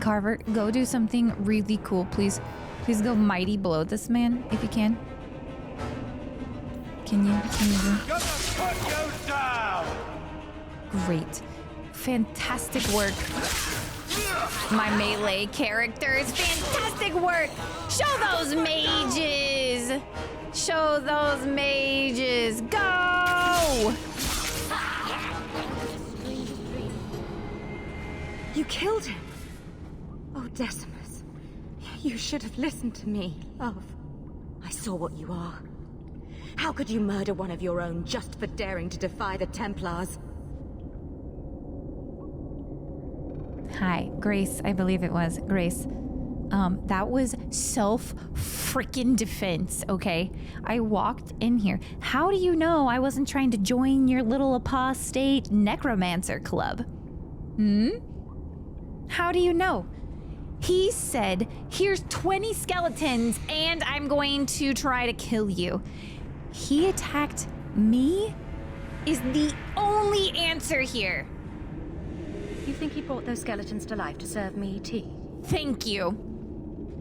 Carver, go do something really cool, please. Please go mighty blow this man, if you can. Can you do? Gonna put you down. Great. Fantastic work. My melee characters, fantastic work. Show those mages. Show those mages. Go! You killed him. Oh, Decimus. You should have listened to me, love. I saw what you are. How could you murder one of your own just for daring to defy the Templars? Hi, Grace, I believe it was. Grace. That was self-frickin' defense, okay? I walked in here. How do you know I wasn't trying to join your little apostate necromancer club? How do you know? He said, here's 20 skeletons and I'm going to try to kill you. He attacked me is the only answer here. You think he brought those skeletons to life to serve me tea? Thank you.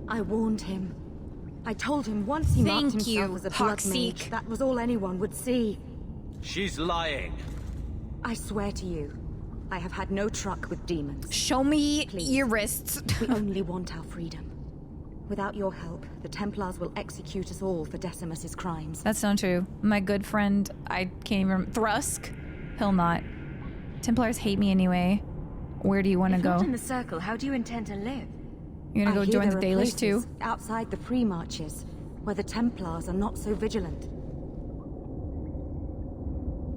I warned him. I told him once he marked himself as a blood mage, that was all anyone would see. She's lying. I swear to you, I have had no truck with demons. Show me Please. your wrists. We only want our freedom. Without your help, the Templars will execute us all for Decimus's crimes. That's not true. My good friend, I can't even remember. Thrusk? He'll not. Templars hate me anyway. Where do you want to go? Not in the circle, how do you intend to live? You're gonna go join the Dalish too? Outside the pre-marches, where the Templars are not so vigilant.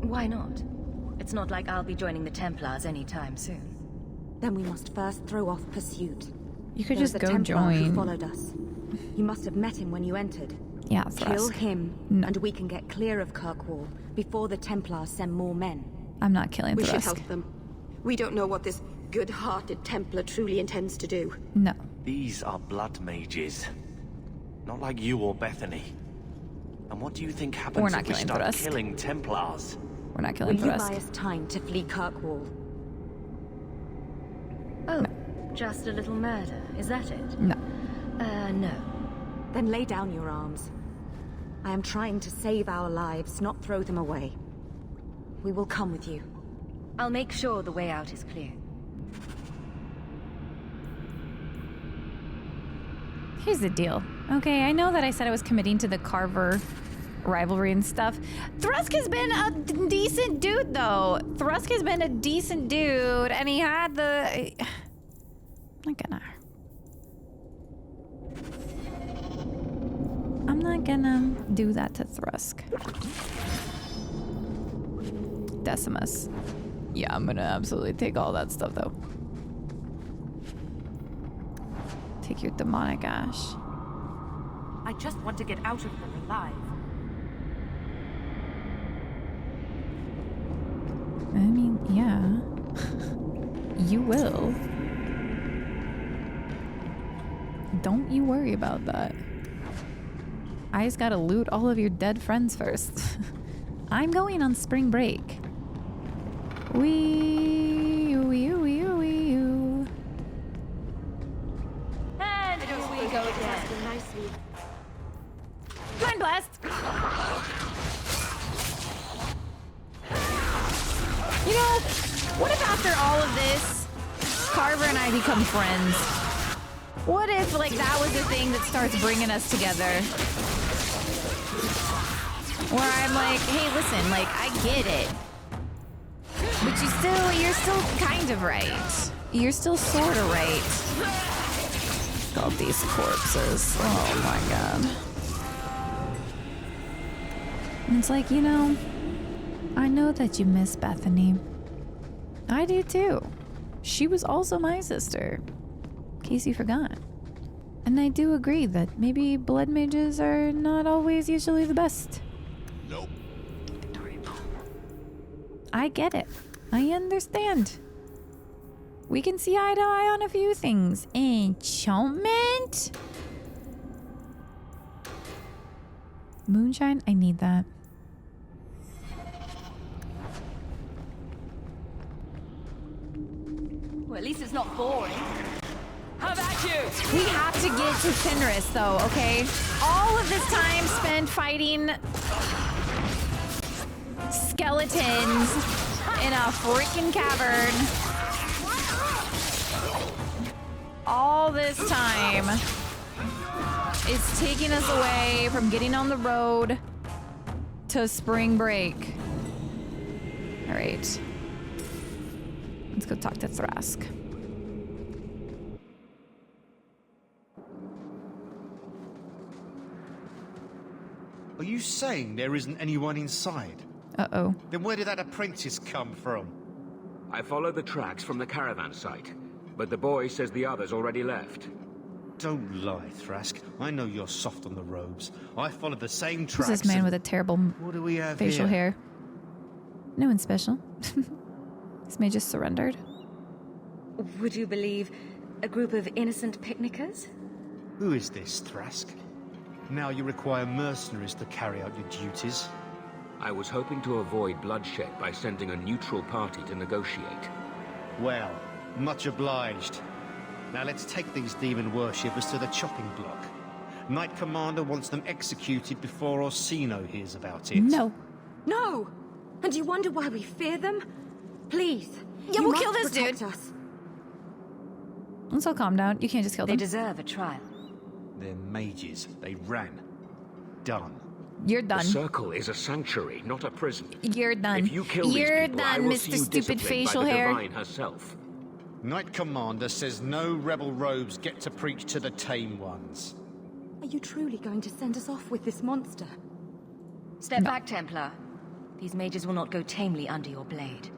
Why not? It's not like I'll be joining the Templars anytime soon. Then we must first throw off pursuit. You could There just was a go Templar join. who followed us. You must have met him when you entered. Yeah, Kill Thrusk. him, No. and we can get clear of Kirkwall before the Templars send more men. I'm not killing We should Thrusk. help them. We don't know what this good-hearted Templar truly intends to do. No. These are blood mages. Not like you or Bethany. And what do you think happens We're not if we killing start Thrusk. killing Templars? We're not killing Will you Thrusk. buy us time to flee Kirkwall? Oh, just a little murder, is that it? No. No. Then lay down your arms. I am trying to save our lives, not throw them away. We will come with you. I'll make sure the way out is clear. Here's the deal. Okay, I know that I said I was committing to the Carver rivalry and stuff. Thrusk has been a decent dude, though. Thrusk has been a decent dude, and he had the... I'm not gonna do that to Thrusk. Decimus. Yeah, I'm gonna absolutely take all that stuff, though. Take your demonic ash. I just want to get out of them alive. I mean, yeah. You will. Don't you worry about that. I just gotta loot all of your dead friends first. I'm going on spring break. Wee. And here we go again. Nicely. Blind blast! You know, what if after all of this, Carver and I become friends? What if, like, that was the thing that starts bringing us together? Where I'm like, hey, listen, like, I get it. But you're still kind of right. You're still sort of right. God, these corpses. Oh my god. And it's like, you know, I know that you miss Bethany. I do too. She was also my sister. In case you forgot. And I do agree that maybe blood mages are not always usually the best. Nope. I get it. I understand. We can see eye to eye on a few things. Enchantment? Moonshine? I need that. Well, at least it's not boring. How about you? We have to get to Fenris, though, okay? All of this time spent fighting skeletons in a freaking cavern. All this time is taking us away from getting on the road to spring break. All right. Let's go talk to Thrask. Are you saying there isn't anyone inside? Uh-oh. Then where did that apprentice come from? I followed the tracks from the caravan site, but the boy says the others already left. Don't lie, Thrask. I know you're soft on the robes. I followed the same Who's tracks. this man with a terrible What do we have facial here? hair? No one special. This may just surrendered. Would you believe a group of innocent picnickers? Who is this, Thrask? Now you require mercenaries to carry out your duties. I was hoping to avoid bloodshed by sending a neutral party to negotiate. Well, much obliged. Now let's take these demon worshippers to the chopping block. Knight Commander wants them executed before Orsino hears about it. No. No! And you wonder why we fear them? Please. Yeah, you we'll kill must this protect dude. us. Let's all calm down. You can't just kill them. They deserve a trial. They're mages. They ran. Done. You're done. The circle is a sanctuary, not a prison. You're done. If you kill these You're people, I done, will Mr. see you Stupid disciplined Facial by the Hair. Divine herself. Knight Commander says no rebel robes get to preach to the tame ones. Are you truly going to send us off with this monster? Step back, Templar. These mages will not go tamely under your blade.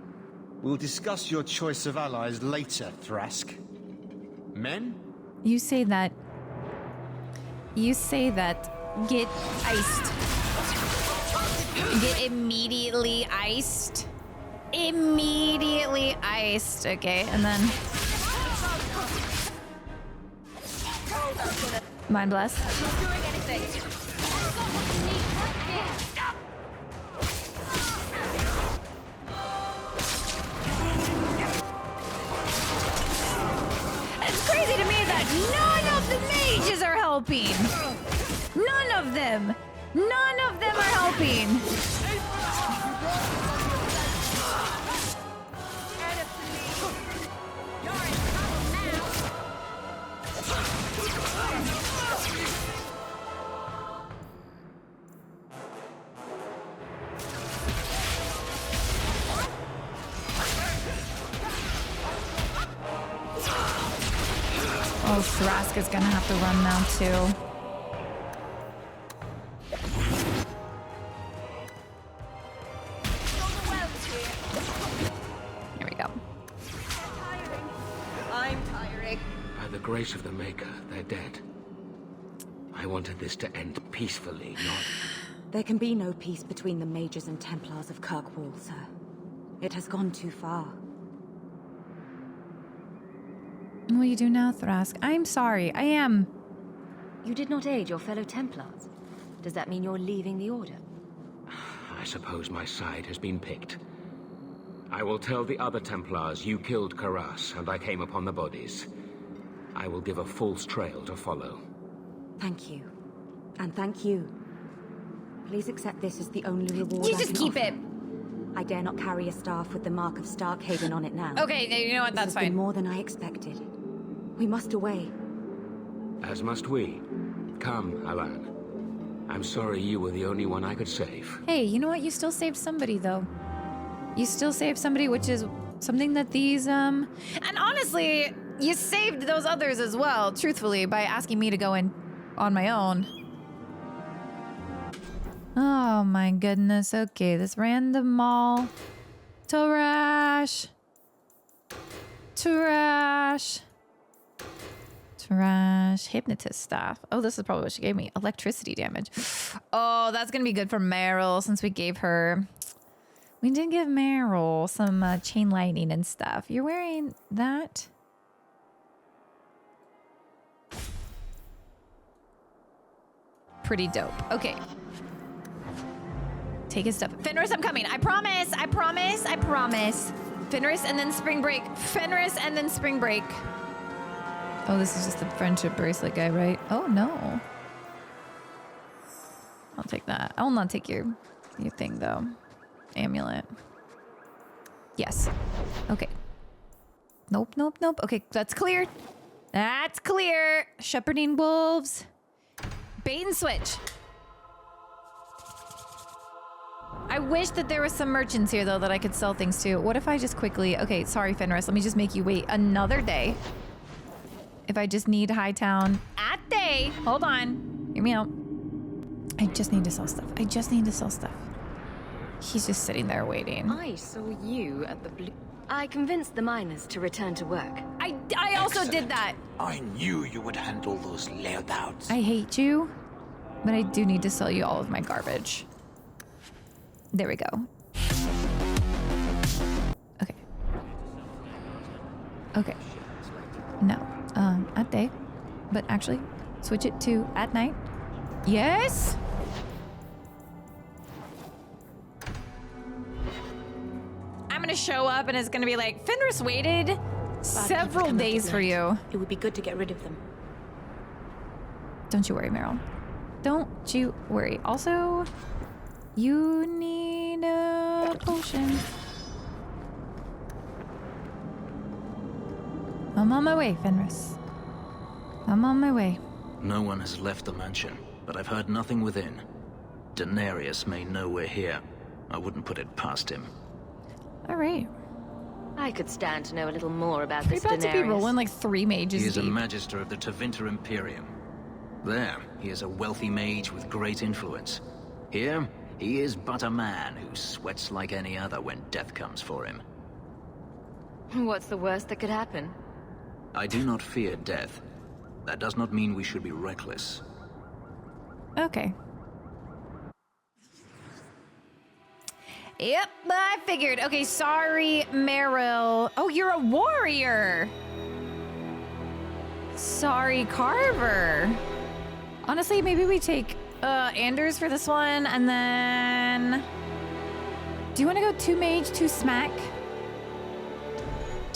We'll discuss your choice of allies later, Thrask. Men? You say that. You say that. Get iced. Get immediately iced. Immediately iced. Okay, and then. Mind bless. It's crazy to me that none of the mages are helping. None of them. None of them are helping. Oh, Thrask is gonna have to run now too. Here we go. I'm tiring. By the grace of the Maker, they're dead. I wanted this to end peacefully, not... There can be no peace between the mages and Templars of Kirkwall, sir. It has gone too far. What will you do now, Thrask? I'm sorry. I am. You did not aid your fellow Templars. Does that mean you're leaving the Order? I suppose my side has been picked. I will tell the other Templars you killed Karas and I came upon the bodies. I will give a false trail to follow. Thank you. And thank you. Please accept this as the only reward You I just can keep offer. it. I dare not carry a staff with the mark of Starkhaven on it now. Okay, you know what? That's This has been fine. more than I expected. We must away. As must we. Come, Alan. I'm sorry you were the only one I could save. Hey, you know what? You still saved somebody, though. You still saved somebody, which is something that these, And honestly, you saved those others as well, truthfully, by asking me to go in on my own. Oh my goodness. Okay, this random mall. Trash. Trash. Trash. Hypnotist staff. Oh, this is probably what she gave me. Electricity damage. Oh, that's gonna be good for Meryl since we gave her... We did give Meryl some chain lightning and stuff. You're wearing that? Pretty dope. Okay. Take his stuff. Fenris, I'm coming. I promise. I promise. I promise. Fenris and then spring break. Fenris and then spring break. Oh, this is just the friendship bracelet guy, right? Oh, no. I'll take that. I will not take your thing, though. Amulet. Yes. Okay. Nope, nope, nope. Okay, that's clear. That's clear. Shepherding wolves. Bait and switch. I wish that there was some merchants here, though, that I could sell things to. What if I just quickly... Okay, sorry, Fenris. Let me just make you wait another day. If I just need Hightown at day. Hold on. Hear me out. I just need to sell stuff. I just need to sell stuff. He's just sitting there waiting. I saw you at the blue... I convinced the miners to return to work. I also did that. I knew you would handle those layouts. I hate you, but I do need to sell you all of my garbage. There we go. Okay. Okay. No. At day. But actually, switch it to at night. Yes! I'm gonna show up and it's gonna be like, Fenris waited several days for you. It would be good to get rid of them. Don't you worry, Meryl. Don't you worry. Also, you need a potion. I'm on my way, Fenris. I'm on my way. No one has left the mansion, but I've heard nothing within. Daenerys may know we're here. I wouldn't put it past him. All right. I could stand to know a little more about We're this about to be Daenerys. rolling like 3 mages He is a deep. magister of the Tevinter Imperium. There, he is a wealthy mage with great influence. Here, he is but a man who sweats like any other when death comes for him. What's the worst that could happen? I do not fear death. That does not mean we should be reckless. Okay. Yep, I figured. Okay, sorry, Meryl. Oh, you're a warrior. Sorry, Carver. Honestly, maybe we take Anders for this one, and then... Do you want to go 2 mage, 2 smack?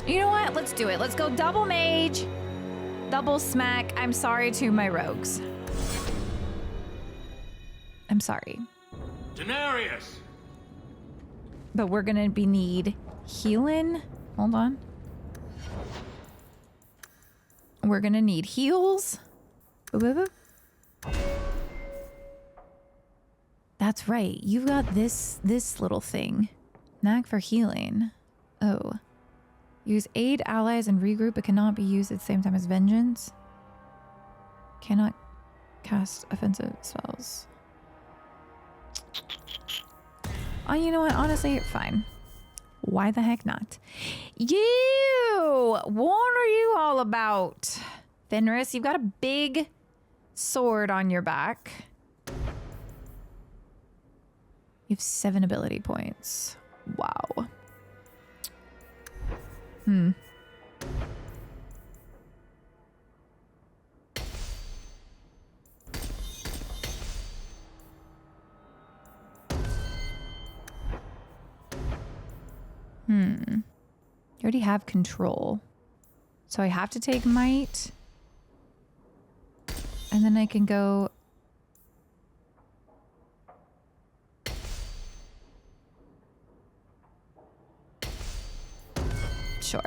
You know what? Let's do it. Let's go double mage, double smack. I'm sorry to my rogues. I'm sorry. Daenerys! But we're gonna need healing. Hold on. We're gonna need heals. That's right. You've got this little thing. Knack for healing. Oh. Use aid allies and regroup, but cannot be used at the same time as vengeance. Cannot cast offensive spells. Oh, you know what? Honestly, fine. Why the heck not? You! What are you all about? Fenris, you've got a big sword on your back. You have 7 ability points. Wow. You already have control. So I have to take might. And then I can go... Sure.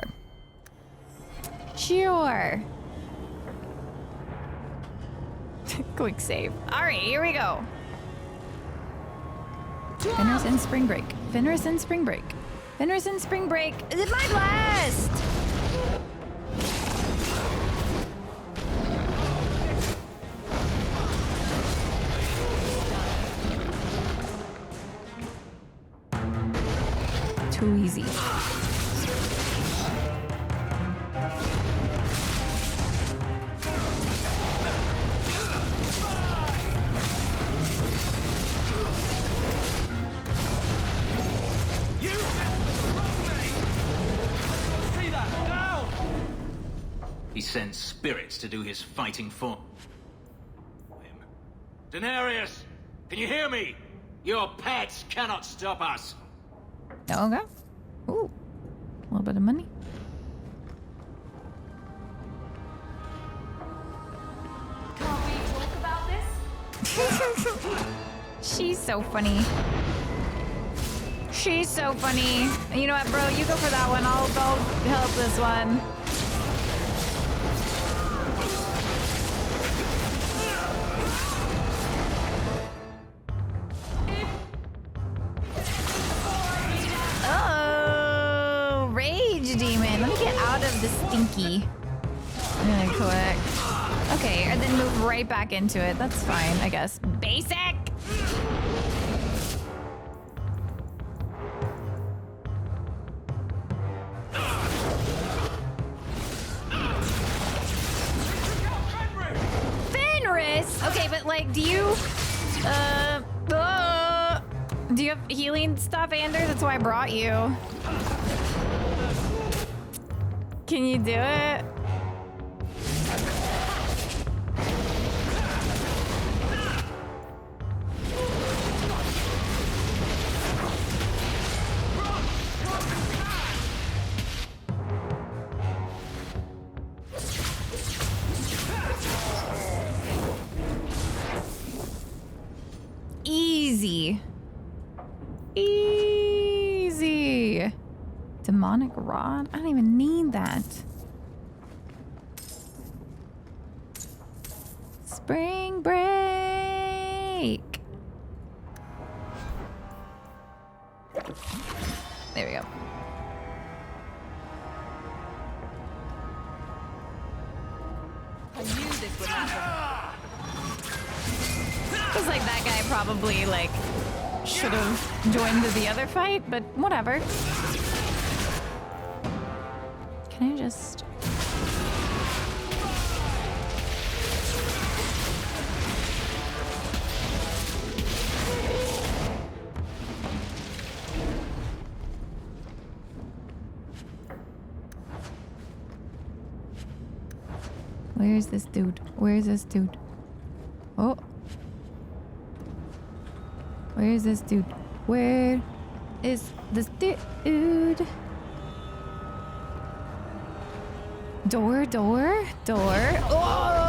Sure. Quick save. All right, here we go. Fenris in spring break. Fenris in spring break. Fenris in spring break. Is it my blast? Too easy. He sends spirits to do his fighting for him. Daenerys, can you hear me? Your pets cannot stop us. Okay. Ooh, a little bit of money. Can't we talk about this? She's so funny. She's so funny. You know what, bro? You go for that one. I'll go help this one. Oh, rage demon. Let me get out of the stinky. Really quick. Okay, and then move right back into it. That's fine, I guess. Basic! Fenris! Okay, but like, do you have healing stuff, Anders? That's why I brought you. Can you do it? Easy. Easy. Demonic rod? I don't even need that. Spring break. There we go. I knew this would happen. Feels like that guy probably like should have joined the other fight, but whatever. Can I just... Where's this dude? Where's this dude? Oh. Where is this dude? Where is this dude? Door, door, door. Oh!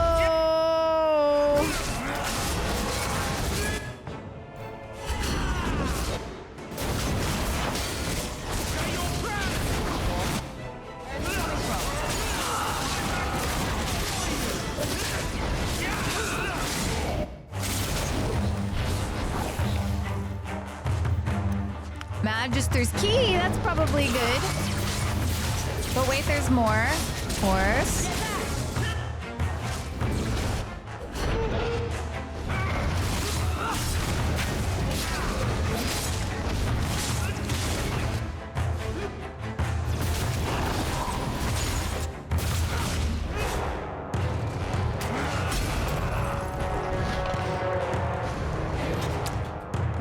Magister's key, that's probably good. But wait, there's more. Of course.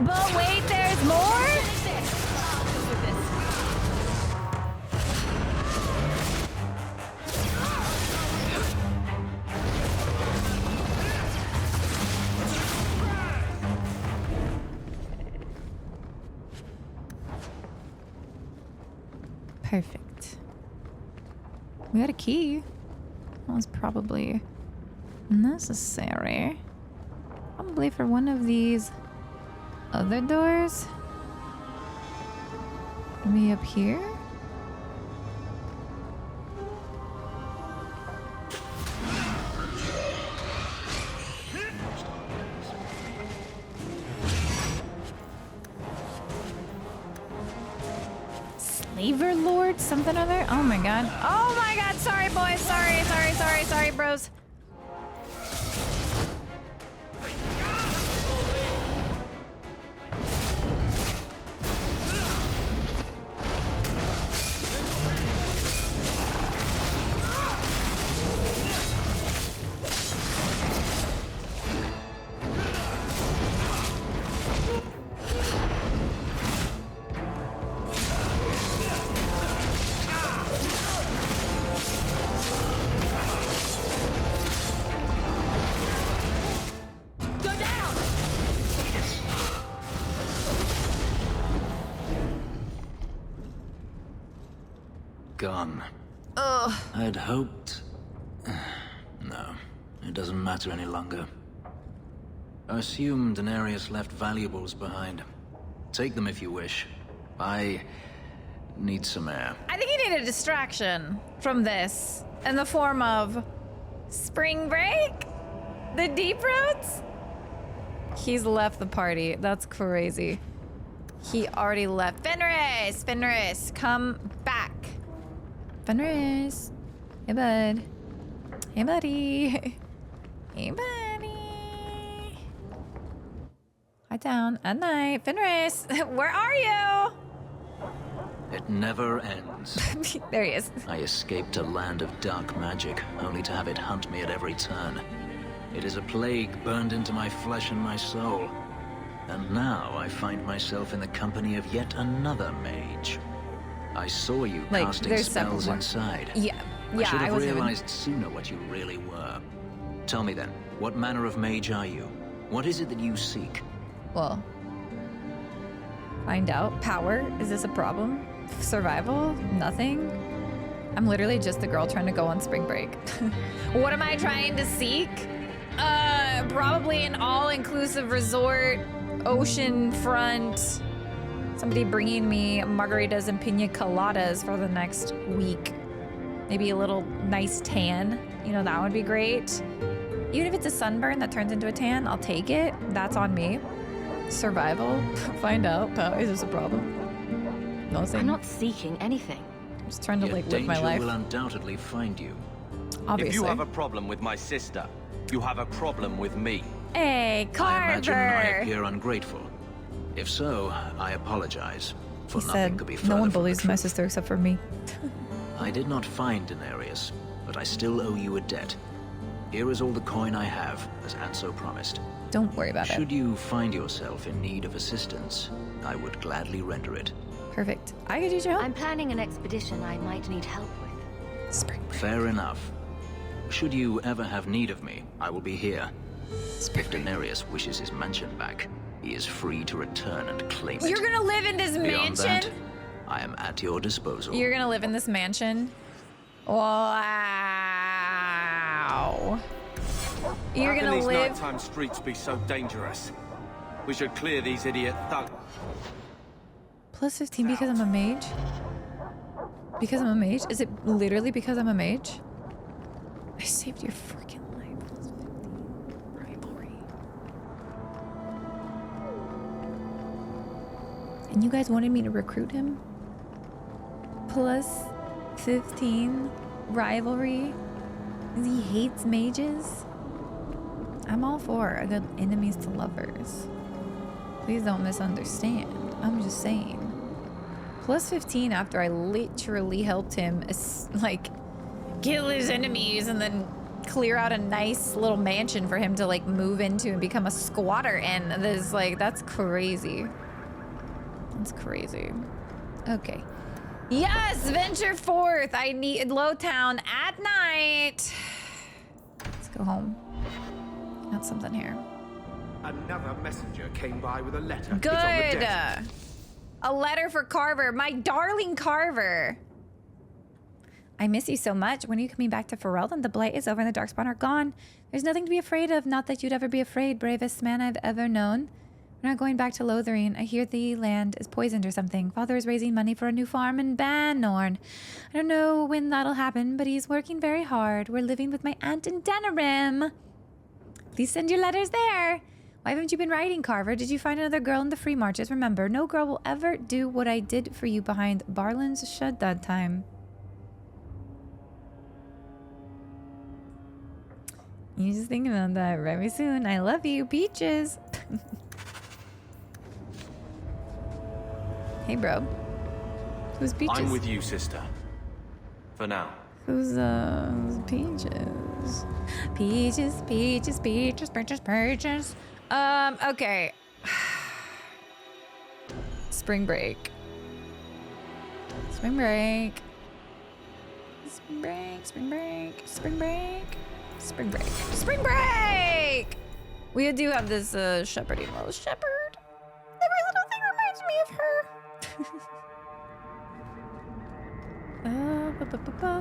But wait, there's more? Perfect. We got a key. That was probably necessary. Probably for one of these other doors. Maybe up here? Slaver Lord something other? Oh my god. Oh my god, sorry boys, sorry bros. Gone. Ugh. I'd hoped... No, it doesn't matter any longer. I assume Daenerys left valuables behind. Take them if you wish. I need some air. I think he needed a distraction from this in the form of spring break? The deep roads? He's left the party. That's crazy. He already left. Fenris, come back. Fenris. Hey, bud. Hey, buddy. Hey, buddy. Hi, down. At night. Fenris, where are you? It never ends. There he is. I escaped a land of dark magic, only to have it hunt me at every turn. It is a plague burned into my flesh and my soul. And now I find myself in the company of yet another mage. I saw you casting spells inside. Yeah, I should have wasn't realized sooner what you really were. Tell me then, what manner of mage are you? What is it that you seek? Well, find out. Power? Is this a problem? Survival? Nothing? I'm literally just a girl trying to go on spring break. What am I trying to seek? Probably an all-inclusive resort, ocean front. Somebody bringing me margaritas and pina coladas for the next week. Maybe a little nice tan. You know, that would be great. Even if it's a sunburn that turns into a tan, I'll take it. That's on me. Survival? Find out. Is this a problem? Nothing. I'm not seeking anything. I'm just trying to like live my life. Danger will undoubtedly find you. Obviously. If you have a problem with my sister, you have a problem with me. Hey, Carver! I imagine I appear ungrateful. If so, I apologize. For He nothing said, could be no further one from the bullies my truth. sister except for me. I did not find Daenerys, but I still owe you a debt. Here is all the coin I have, as Anso promised. Don't worry about it. Should you find yourself in need of assistance, I would gladly render it. Perfect. I could use your help. I'm planning an expedition I might need help with. Spring break. Fair enough. Should you ever have need of me, I will be here. If Daenerys wishes his mansion back, he is free to return and claim it. You're gonna live in this Beyond mansion? that, I am at your disposal. You're gonna live in this mansion? Wow. You're How gonna can these live. nighttime streets be so dangerous? We should clear these idiot thugs. Plus 15 because I'm a mage? Because I'm a mage? Is it literally because I'm a mage? I saved your freaking life. Plus 15. Rivalry. And you guys wanted me to recruit him? Plus 15 rivalry? He hates mages? I'm all for a good enemies to lovers. Please don't misunderstand. I'm just saying. Plus 15 after I literally helped him, like, kill his enemies and then clear out a nice little mansion for him to, like, move into and become a squatter in. This, like, that's crazy. That's crazy. Okay. Yes, venture forth. I need Lowtown at night. Let's go home. Got something here. Another messenger came by with a letter. Good. It's on the desk. A letter for Carver, my darling Carver. I miss you so much. When are you coming back to Ferelden? The Blight is over and the Darkspawn are gone. There's nothing to be afraid of. Not that you'd ever be afraid, bravest man I've ever known. We're not going back to Lothlorien. I hear the land is poisoned or something. Father is raising money for a new farm in Banorn. I don't know when that'll happen, but he's working very hard. We're living with my aunt in Denerim. Please send your letters there. Why haven't you been writing, Carver? Did you find another girl in the free marches? Remember, no girl will ever do what I did for you behind Barlin's shed that time. You just think about that very soon. I love you, Peaches. Hey, bro. Who's Peaches? I'm with you, sister. For now. Who's Peaches? Peaches, Peaches, Peaches, Peaches, Peaches. Okay. Spring break. Spring break. Spring break, spring break, spring break. Spring break. Spring break! We do have this shepherding little shepherd. Every little thing reminds me of her.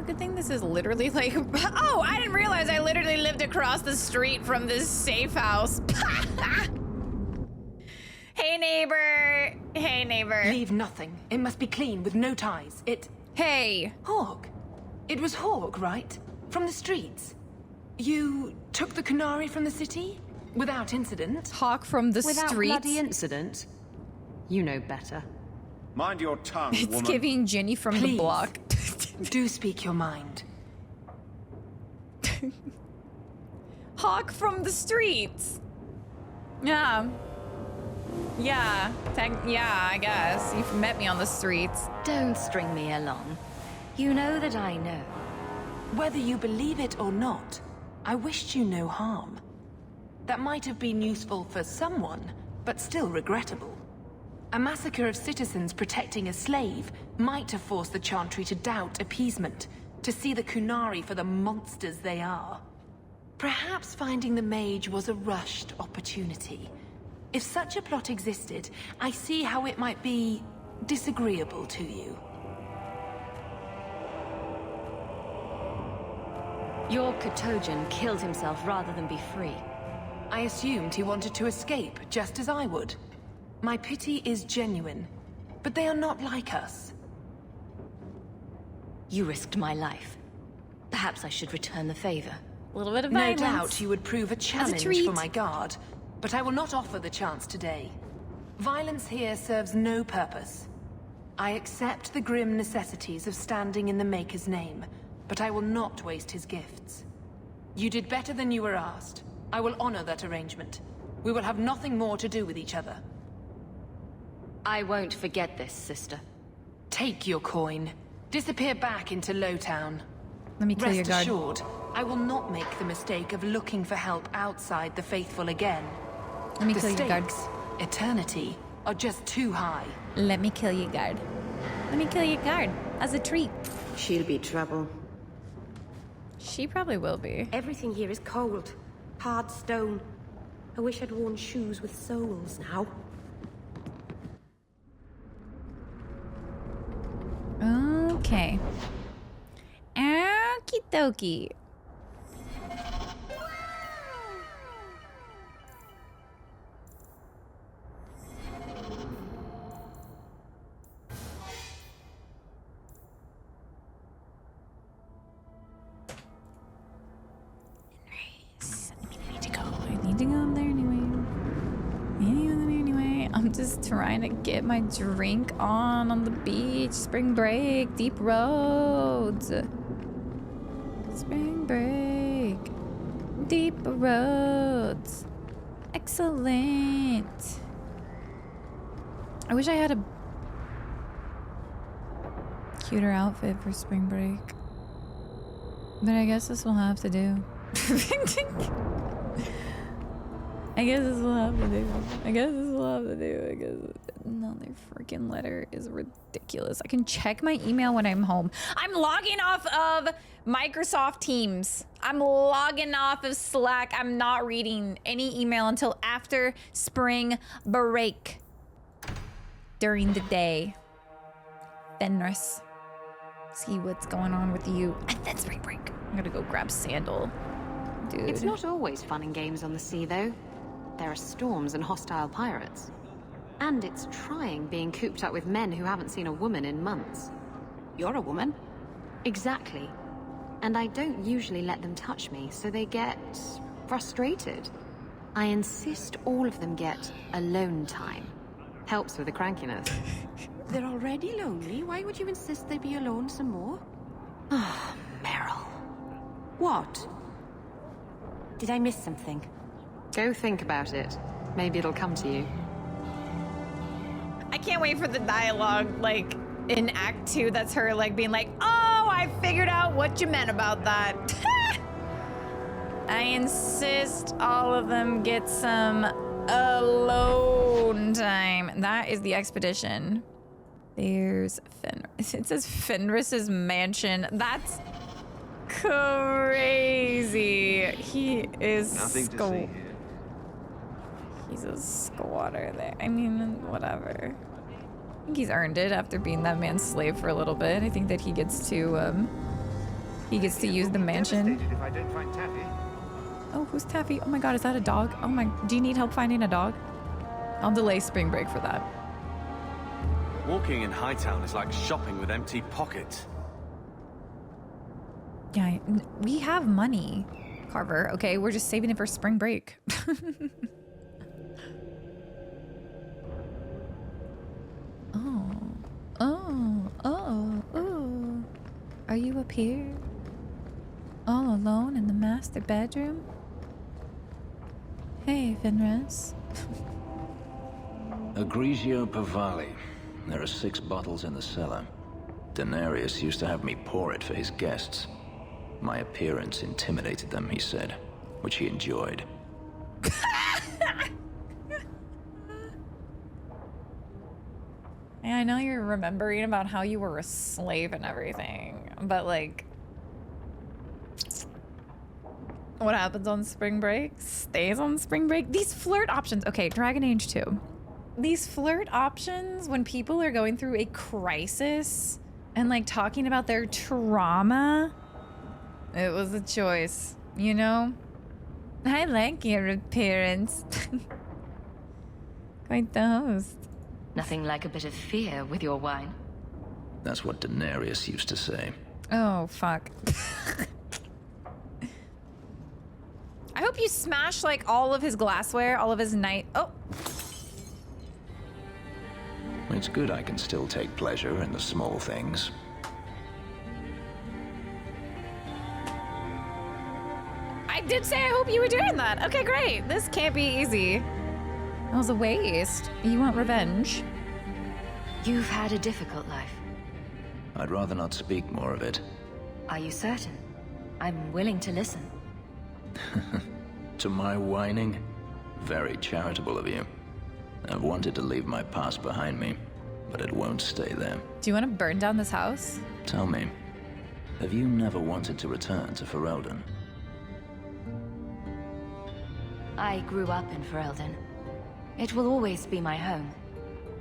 Good thing this is literally like... Oh, I didn't realize I literally lived across the street from this safe house. Hey, neighbor. Hey, neighbor. Leave nothing. It must be clean with no ties. Hey. Hawk. It was Hawk, right? From the streets. You took the Kunari from the city? Without incident? Hawk from the Without streets? bloody incident? You know better. Mind your tongue, it's woman. It's giving Ginny from Please, the block. Do speak your mind. Hawk from the streets. Yeah. Yeah. Yeah, I guess. You've met me on the streets. Don't string me along. You know that I know. Whether you believe it or not, I wished you no harm. That might have been useful for someone, but still regrettable. A massacre of citizens protecting a slave might have forced the Chantry to doubt appeasement, to see the Kunari for the monsters they are. Perhaps finding the mage was a rushed opportunity. If such a plot existed, I see how it might be disagreeable to you. Your Katojan killed himself rather than be free. I assumed he wanted to escape, just as I would. My pity is genuine, but they are not like us. You risked my life. Perhaps I should return the favor. A little bit of No violence. doubt you would prove a challenge for my guard, but I will not offer the chance today. Violence here serves no purpose. I accept the grim necessities of standing in the Maker's name, but I will not waste his gifts. You did better than you were asked. I will honor that arrangement. We will have nothing more to do with each other. I won't forget this, sister. Take your coin. Disappear back into Lowtown. Let me kill your guard. Rest assured, I will not make the mistake of looking for help outside the faithful again. Let me kill your guard. The stakes, eternity, are just too high. Let me kill your guard. Let me kill your guard as a treat. She'll be trouble. She probably will be. Everything here is cold. Hard stone. I wish I'd worn shoes with soles now. Okay. Okie dokie. I need to go up there anyway. I'm just trying to get my drink on the beach. Spring break, deep roads. Spring break, deep roads. Excellent. I wish I had a cuter outfit for spring break. But I guess this will have to do. I guess this will have to do. Another freaking letter is ridiculous. I can check my email when I'm home. I'm logging off of Microsoft Teams. I'm logging off of Slack. I'm not reading any email until after spring break. During the day. Fenris. See what's going on with you. And then spring break. I'm gonna go grab Sandal. Dude. It's not always fun and games on the sea, though. There are storms and hostile pirates. And it's trying being cooped up with men who haven't seen a woman in months. You're a woman? Exactly. And I don't usually let them touch me, so they get frustrated. I insist all of them get alone time. Helps with the crankiness. They're already lonely. Why would you insist they be alone some more? Oh, Meryl. What? Did I miss something? Go think about it. Maybe it'll come to you. I can't wait for the dialogue, like, in Act 2, that's her, like, being like, oh, I figured out what you meant about that. I insist all of them get some alone time. That is the expedition. There's Fenris. It says Fenris's mansion. That's crazy. He is nothing to see here. He's a squatter there. I mean, whatever. I think he's earned it after being that man's slave for a little bit. I think that he gets to use the mansion. If I don't find Taffy. Oh, who's Taffy? Oh my god, is that a dog? Oh my, do you need help finding a dog? I'll delay spring break for that. Walking in Hightown is like shopping with empty pockets. Yeah, we have money, Carver, okay? We're just saving it for spring break. Oh. Are you up here? All alone in the master bedroom? Hey, Fenris. Egregio Pavali. There are 6 bottles in the cellar. Denarius used to have me pour it for his guests. My appearance intimidated them, he said, which he enjoyed. Yeah, I know you're remembering about how you were a slave and everything, but like, what happens on spring break stays on spring break. These flirt options. Okay, Dragon Age 2. These flirt options when people are going through a crisis and like talking about their trauma. It was a choice, you know? I like your appearance. Quite the host. Nothing like a bit of fear with your wine. That's what Denarius used to say. Oh, fuck. I hope you smash like all of his glassware, all of his Oh. It's good I can still take pleasure in the small things. I did say I hope you were doing that. Okay, great. This can't be easy. That was a waste. You want revenge? You've had a difficult life. I'd rather not speak more of it. Are you certain? I'm willing to listen. To my whining? Very charitable of you. I've wanted to leave my past behind me, but it won't stay there. Do you want to burn down this house? Tell me, have you never wanted to return to Ferelden? I grew up in Ferelden. It will always be my home.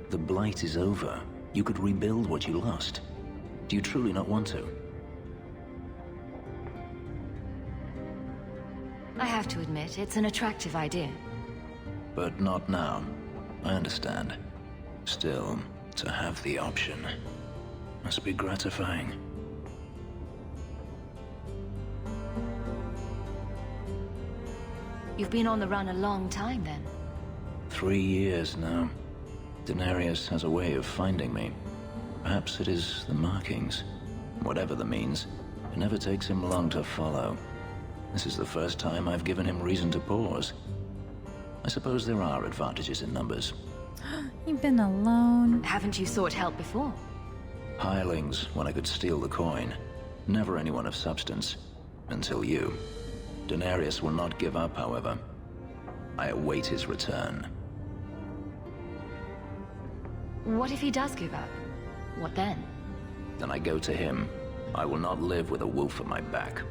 The blight is over. You could rebuild what you lost. Do you truly not want to? I have to admit, it's an attractive idea. But not now. I understand. Still, to have the option must be gratifying. You've been on the run a long time, then. 3 years now. Denarius has a way of finding me. Perhaps it is the markings. Whatever the means, it never takes him long to follow. This is the first time I've given him reason to pause. I suppose there are advantages in numbers. You've been alone. Haven't you sought help before? Hirelings, when I could steal the coin. Never anyone of substance. Until you. Denarius will not give up, however. I await his return. What if he does give up? What then? Then I go to him. I will not live with a wolf at my back.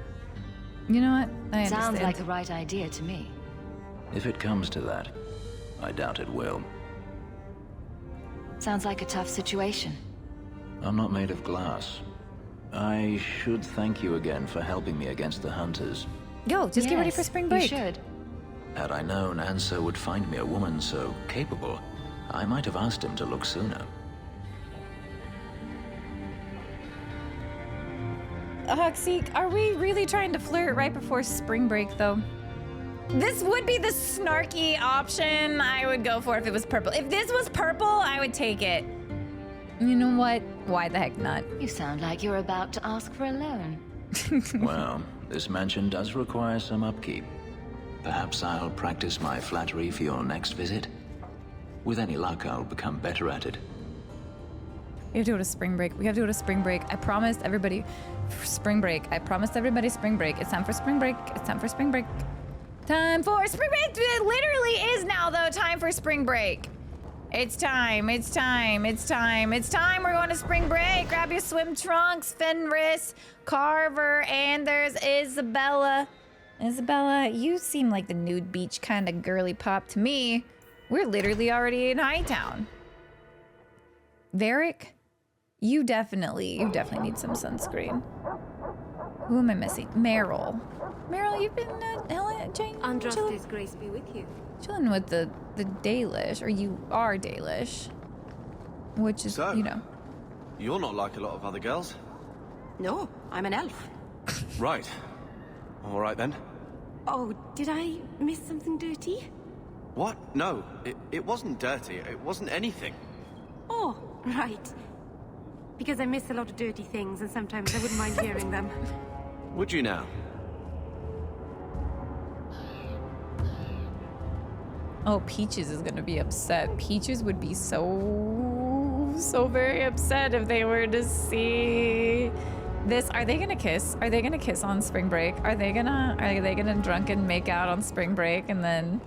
You know what? I understand. Sounds like the right idea to me. If it comes to that, I doubt it will. Sounds like a tough situation. I'm not made of glass. I should thank you again for helping me against the hunters. Yo, just get ready for spring break. You should. Had I known Anso would find me a woman so capable, I might have asked him to look sooner. Huxik, are we really trying to flirt right before spring break, though? This would be the snarky option I would go for if it was purple. If this was purple, I would take it. You know what? Why the heck not? You sound like you're about to ask for a loan. Well, this mansion does require some upkeep. Perhaps I'll practice my flattery for your next visit. With any luck, I'll become better at it. We have to go to spring break. We have to go to spring break. I promised everybody spring break. I promised everybody spring break. It's time for spring break. It's time for spring break. Time for spring break. It literally is now, though, time for spring break. It's time. It's time. It's time. It's time. We're going to spring break. Grab your swim trunks. Fenris, Carver, and there's Isabella. Isabella, you seem like the nude beach kind of girly pop to me. We're literally already in Hightown. Varric, you definitely need some sunscreen. Who am I missing? Meryl. Meryl, you've been Andraste's grace be with you. chilling with the Dalish, or you are Dalish, which is, So, you know. You're not like a lot of other girls. No, I'm an elf. Right. All right then. Oh, did I miss something dirty? What? No, it wasn't dirty. It wasn't anything. Oh, right. Because I miss a lot of dirty things, and sometimes I wouldn't mind hearing them. Would you now? Oh, Peaches is gonna be upset. Peaches would be so very upset if they were to see this. Are they gonna kiss? Are they gonna kiss on spring break? Are they gonna drunken make out on spring break and then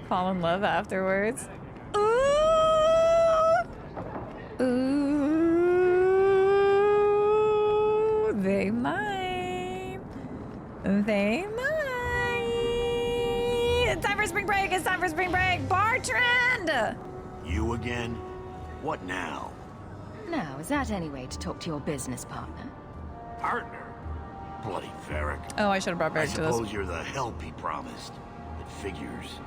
fall in love afterwards? Ooh! Ooh! They might. They might. It's time for spring break. It's time for spring break. Bartrand! You again? What now? Now, is that any way to talk to your business partner? Partner? Bloody Varric. Oh, I should have brought I Varric to this. suppose you're the help he promised. It figures.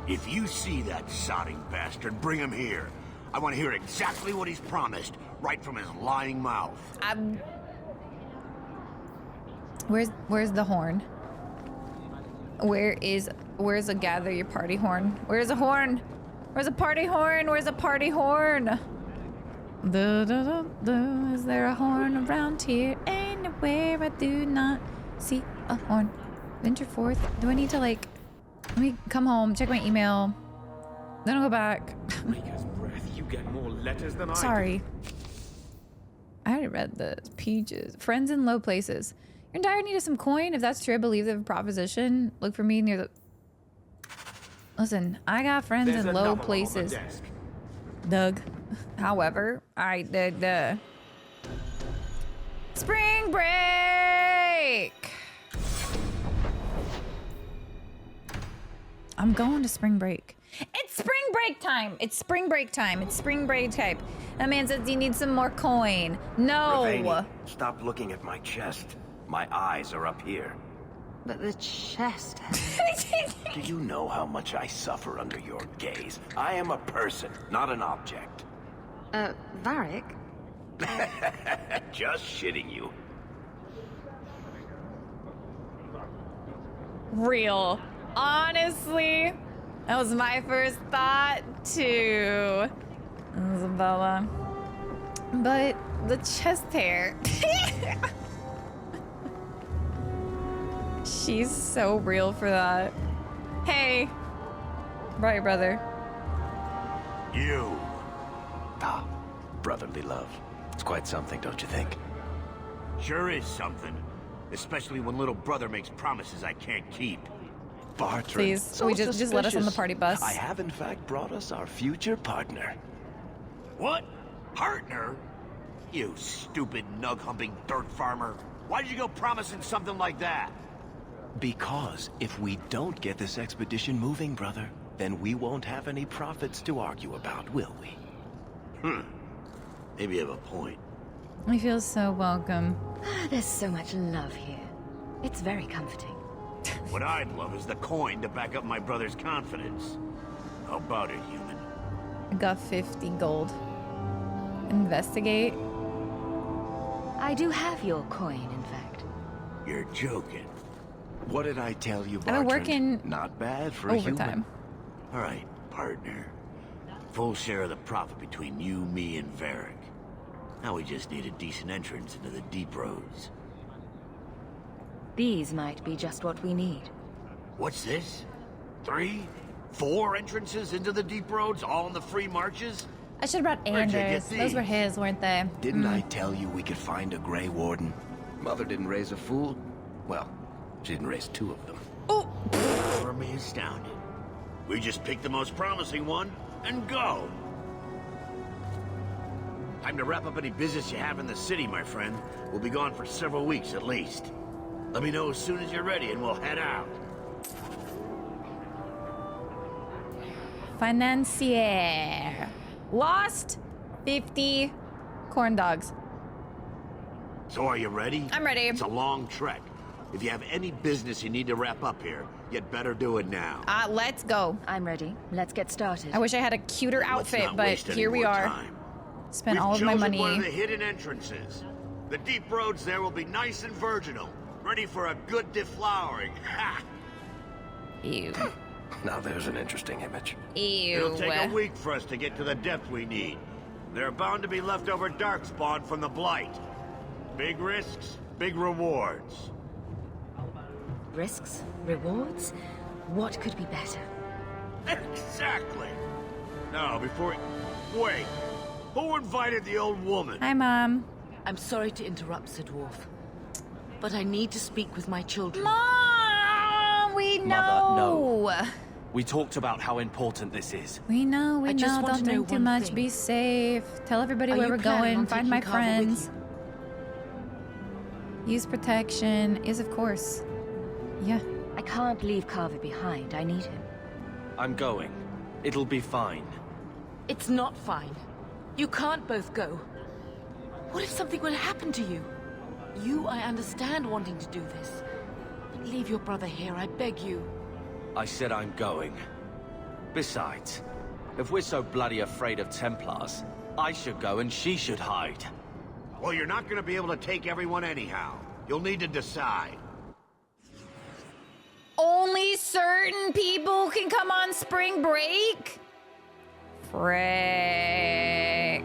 If you see that sodding bastard, bring him here. I want to hear exactly what he's promised, right from his lying mouth. Where's the horn? Where's a gather your party horn? Where's a horn? Where's a party horn? Where's a party horn? Is there a horn around here? Anywhere I do not see a horn. Venture forth. Do I need to let me come home, check my email, then I'll go back. Rika's breath, you get more letters than I Sorry. I already read the Peaches. Friends in low places. You're in dire need of some coin. If that's true, I believe the proposition. Look for me near the... Listen, I got friends There's in low another one on the places. desk. Doug. However, spring break! I'm going to spring break. It's spring break time! It's spring break time. It's spring break time. That man says he needs some more coin. No! Ravani, stop looking at my chest. My eyes are up here. But the chest... Do you know how much I suffer under your gaze? I am a person, not an object. Varric? Just shitting you. Real. Honestly, that was my first thought too, Isabella. But the chest hair. She's so real for that. Hey, right, brother. You. Ah, brotherly love. It's quite something, don't you think? Sure is something. Especially when little brother makes promises I can't keep. Bartrand. Please, So we just let us on the suspicious. party bus. I have in fact brought us our future partner. What? Partner? You stupid nug-humping dirt farmer. Why did you go promising something like that? Because if we don't get this expedition moving, brother, then we won't have any profits to argue about, will we? Maybe you have a point. I feel so welcome. There's so much love here. It's very comforting. What I'd love is the coin to back up my brother's confidence. How about it, human? I got 50 gold. Investigate. I do have your coin, in fact. You're joking. What did I tell you, I've been Bartrand? working Not bad for a overtime. human. All right, partner. Full share of the profit between you, me, and Varric. Now we just need a decent entrance into the deep roads. These might be just what we need. What's this? 3? 4 entrances into the deep roads, all in the free marches? I should have brought Where'd you get Anders. Those were these? his, weren't they? Didn't I tell you we could find a Grey Warden? Mother didn't raise a fool. Well, she didn't raise 2 of them. Oh! For me astounded. We just pick the most promising one and go. Time to wrap up any business you have in the city, my friend. We'll be gone for several weeks at least. Let me know as soon as you're ready and we'll head out. Financier. Lost 50 corn dogs. So are you ready? I'm ready. It's a long trek. If you have any business you need to wrap up here, you'd better do it now. Let's go. I'm ready. Let's get started. I wish I had a cuter outfit, not but waste any here we more are. time. Spent We've all of my chosen money. one of the hidden entrances. The deep roads there will be nice and virginal, ready for a good deflowering. Ha! Ew. Now there's an interesting image. Ew. It'll take a week for us to get to the depth we need. There are bound to be leftover darkspawn from the Blight. Big risks, big rewards. Risks? Rewards? What could be better? Exactly. Now, before... Wait. Who invited the old woman? Hi, Mom. I'm sorry to interrupt, Sir Dwarf, but I need to speak with my children. Mom, we know. Mother, no. We talked about how important this is. We know. I just Don't want to know drink too one much. thing. Be safe. Tell everybody Are where you we're planning going. on Find taking my Carver with friends. Use protection. Yes, of course. Yeah. I can't leave Carver behind. I need him. I'm going. It'll be fine. It's not fine. You can't both go. What if something were to happen to you? You, I understand wanting to do this. But leave your brother here, I beg you. I said I'm going. Besides, if we're so bloody afraid of Templars, I should go and she should hide. Well, you're not going to be able to take everyone anyhow. You'll need to decide. Only certain people can come on spring break? Frick.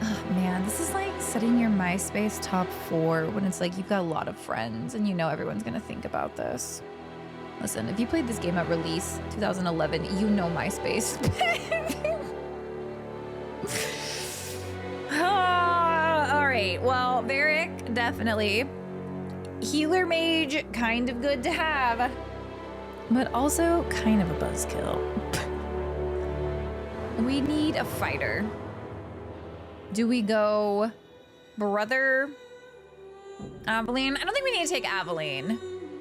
Oh, man, this is like setting your MySpace top 4 when it's like you've got a lot of friends and you know everyone's gonna think about this. Listen, if you played this game at release 2011, you know MySpace. All right, well, Varric, definitely. Healer mage, kind of good to have, but also kind of a buzzkill. We need a fighter. Do we go brother Aveline? I don't think we need to take Aveline.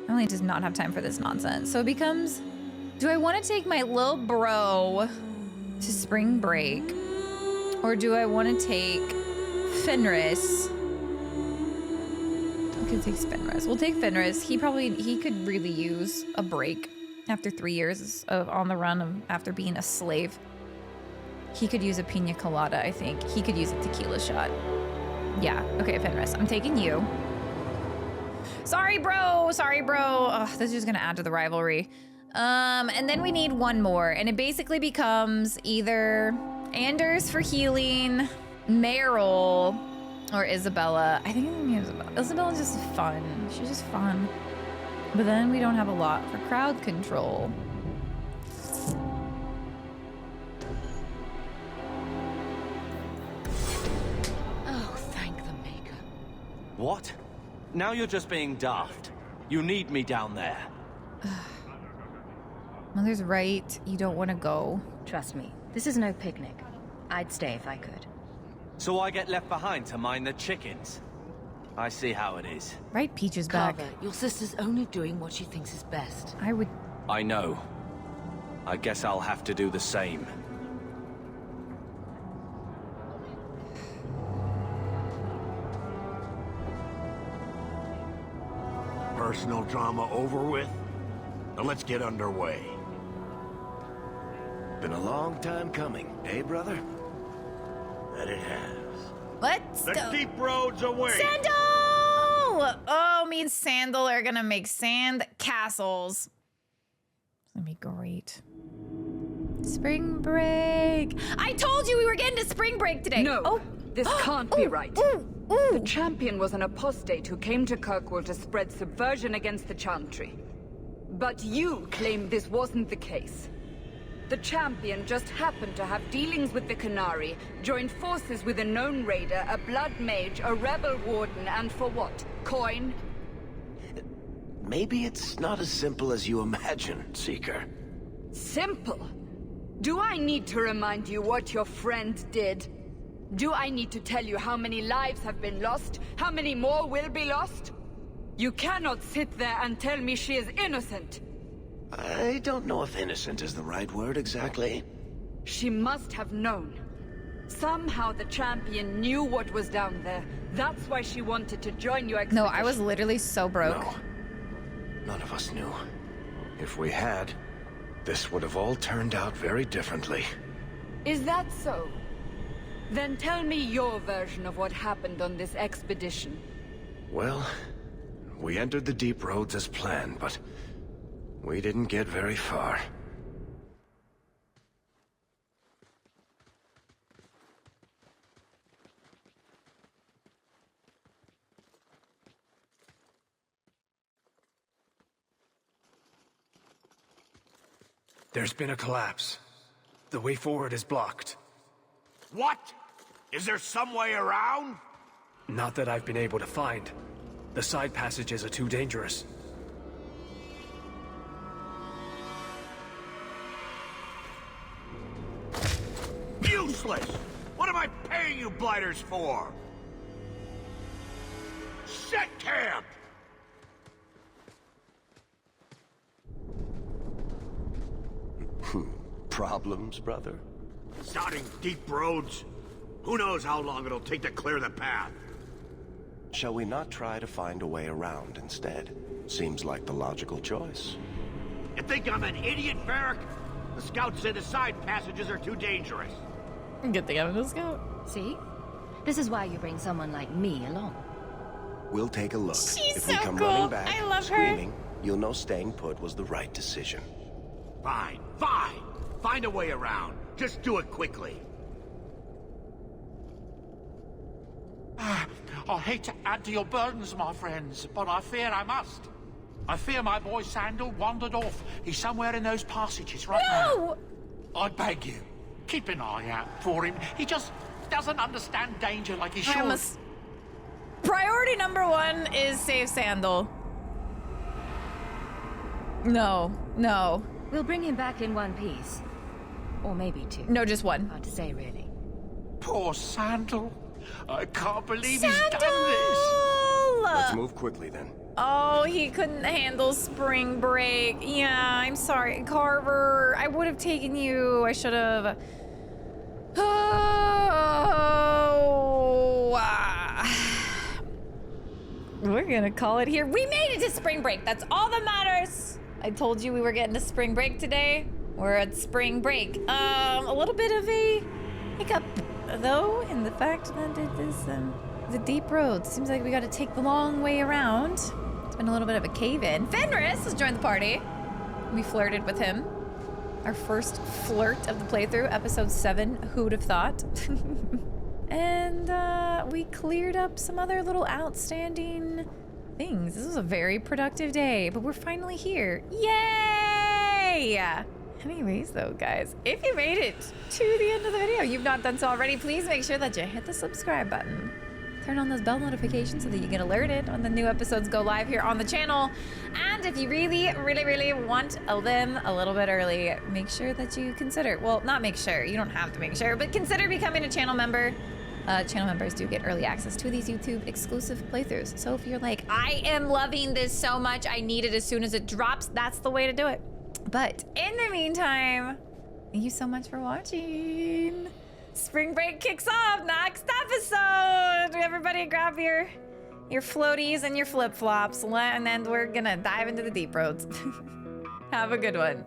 Aveline does not have time for this nonsense. So it becomes, do I want to take my little bro to spring break? Or do I want to take Fenris? We could take Fenris. We'll take Fenris. He could really use a break after 3 years of on the run after being a slave. He could use a pina colada, I think. He could use a tequila shot. Yeah, okay, Fenris, I'm taking you. Sorry, bro. Ugh, this is just gonna add to the rivalry. And then we need one more, and it basically becomes either Anders for healing, Meryl, or Isabella. I think I'm gonna be Isabella. Isabella's just fun. She's just fun. But then we don't have a lot for crowd control. Oh, thank the Maker. What? Now you're just being daft. You need me down there. Mother's right. You don't want to go. Trust me, this is no picnic. I'd stay if I could. So I get left behind to mind the chickens. I see how it is. Right, Peach is back. Carver, your sister's only doing what she thinks is best. I know. I guess I'll have to do the same. Personal drama over with? Now let's get underway. Been a long time coming, eh, brother? That it has. Let's the go. deep roads away. Sando! Oh, me and Sandal are gonna make sand castles. It's gonna be great. Spring break. I told you we were getting to spring break today. No, oh. This can't be right. The champion was an apostate who came to Kirkwall to spread subversion against the Chantry. But you claim this wasn't the case. The champion just happened to have dealings with the Canary, joined forces with a known raider, a blood mage, a rebel warden, and for what? Coin? Maybe it's not as simple as you imagine, Seeker. Simple? Do I need to remind you what your friend did? Do I need to tell you how many lives have been lost? How many more will be lost? You cannot sit there and tell me she is innocent. I don't know if innocent is the right word exactly. She must have known. Somehow the champion knew what was down there. That's why she wanted to join your expedition. No, I was literally so broke. No. None of us knew. If we had, this would have all turned out very differently. Is that so? Then tell me your version of what happened on this expedition. Well, we entered the deep roads as planned, but we didn't get very far. There's been a collapse. The way forward is blocked. What? Is there some way around? Not that I've been able to find. The side passages are too dangerous. Useless! What am I paying you blighters for? Set camp! Problems, brother? Sounding deep roads? Who knows how long it'll take to clear the path? Shall we not try to find a way around instead? Seems like the logical choice. You think I'm an idiot, Varric? The scouts say the side passages are too dangerous. Good thing I'm a scout. See? This is why you bring someone like me along. We'll take a look. She's if so we come cool. running back, I love screaming, you'll know staying put was the right decision. Fine, fine. Find a way around. Just do it quickly. I hate to add to your burdens, my friends, but I fear I must. I fear my boy Sandal wandered off. He's somewhere in those passages right now. I beg you, keep an eye out for him. He just doesn't understand danger like he should. Priority number one is save Sandal. No, no. We'll bring him back in one piece. Or maybe two. No, just one. Hard to say, really. Poor Sandal. I can't believe Sandal! he's done this. Let's move quickly then. Oh, he couldn't handle spring break. Yeah, I'm sorry. Carver, I would have taken you. I should have. We're gonna call it here. We made it to spring break. That's all that matters. I told you we were getting to spring break today. We're at spring break. A little bit of a hiccup, though, in the fact that it is the deep road. Seems like we got to take the long way around. It's been a little bit of a cave-in. Fenris has joined the party. We flirted with him. Our first flirt of the playthrough, episode 7. Who'd have thought? And we cleared up some other little outstanding things. This was a very productive day, but we're finally here. Yay! Anyways, though, guys, if you made it to the end of the video, you've not done so already, please make sure that you hit the subscribe button. Turn on those bell notifications so that you get alerted when the new episodes go live here on the channel. And if you really, really, really want them a little bit early, make sure that you consider, well, not make sure, you don't have to make sure, but consider becoming a channel member. Channel members do get early access to these YouTube exclusive playthroughs. So if you're like, I am loving this so much, I need it as soon as it drops, that's the way to do it. But in the meantime, thank you so much for watching. Spring break kicks off next episode. Everybody grab your floaties and your flip-flops, and then we're gonna dive into the deep roads. Have a good one.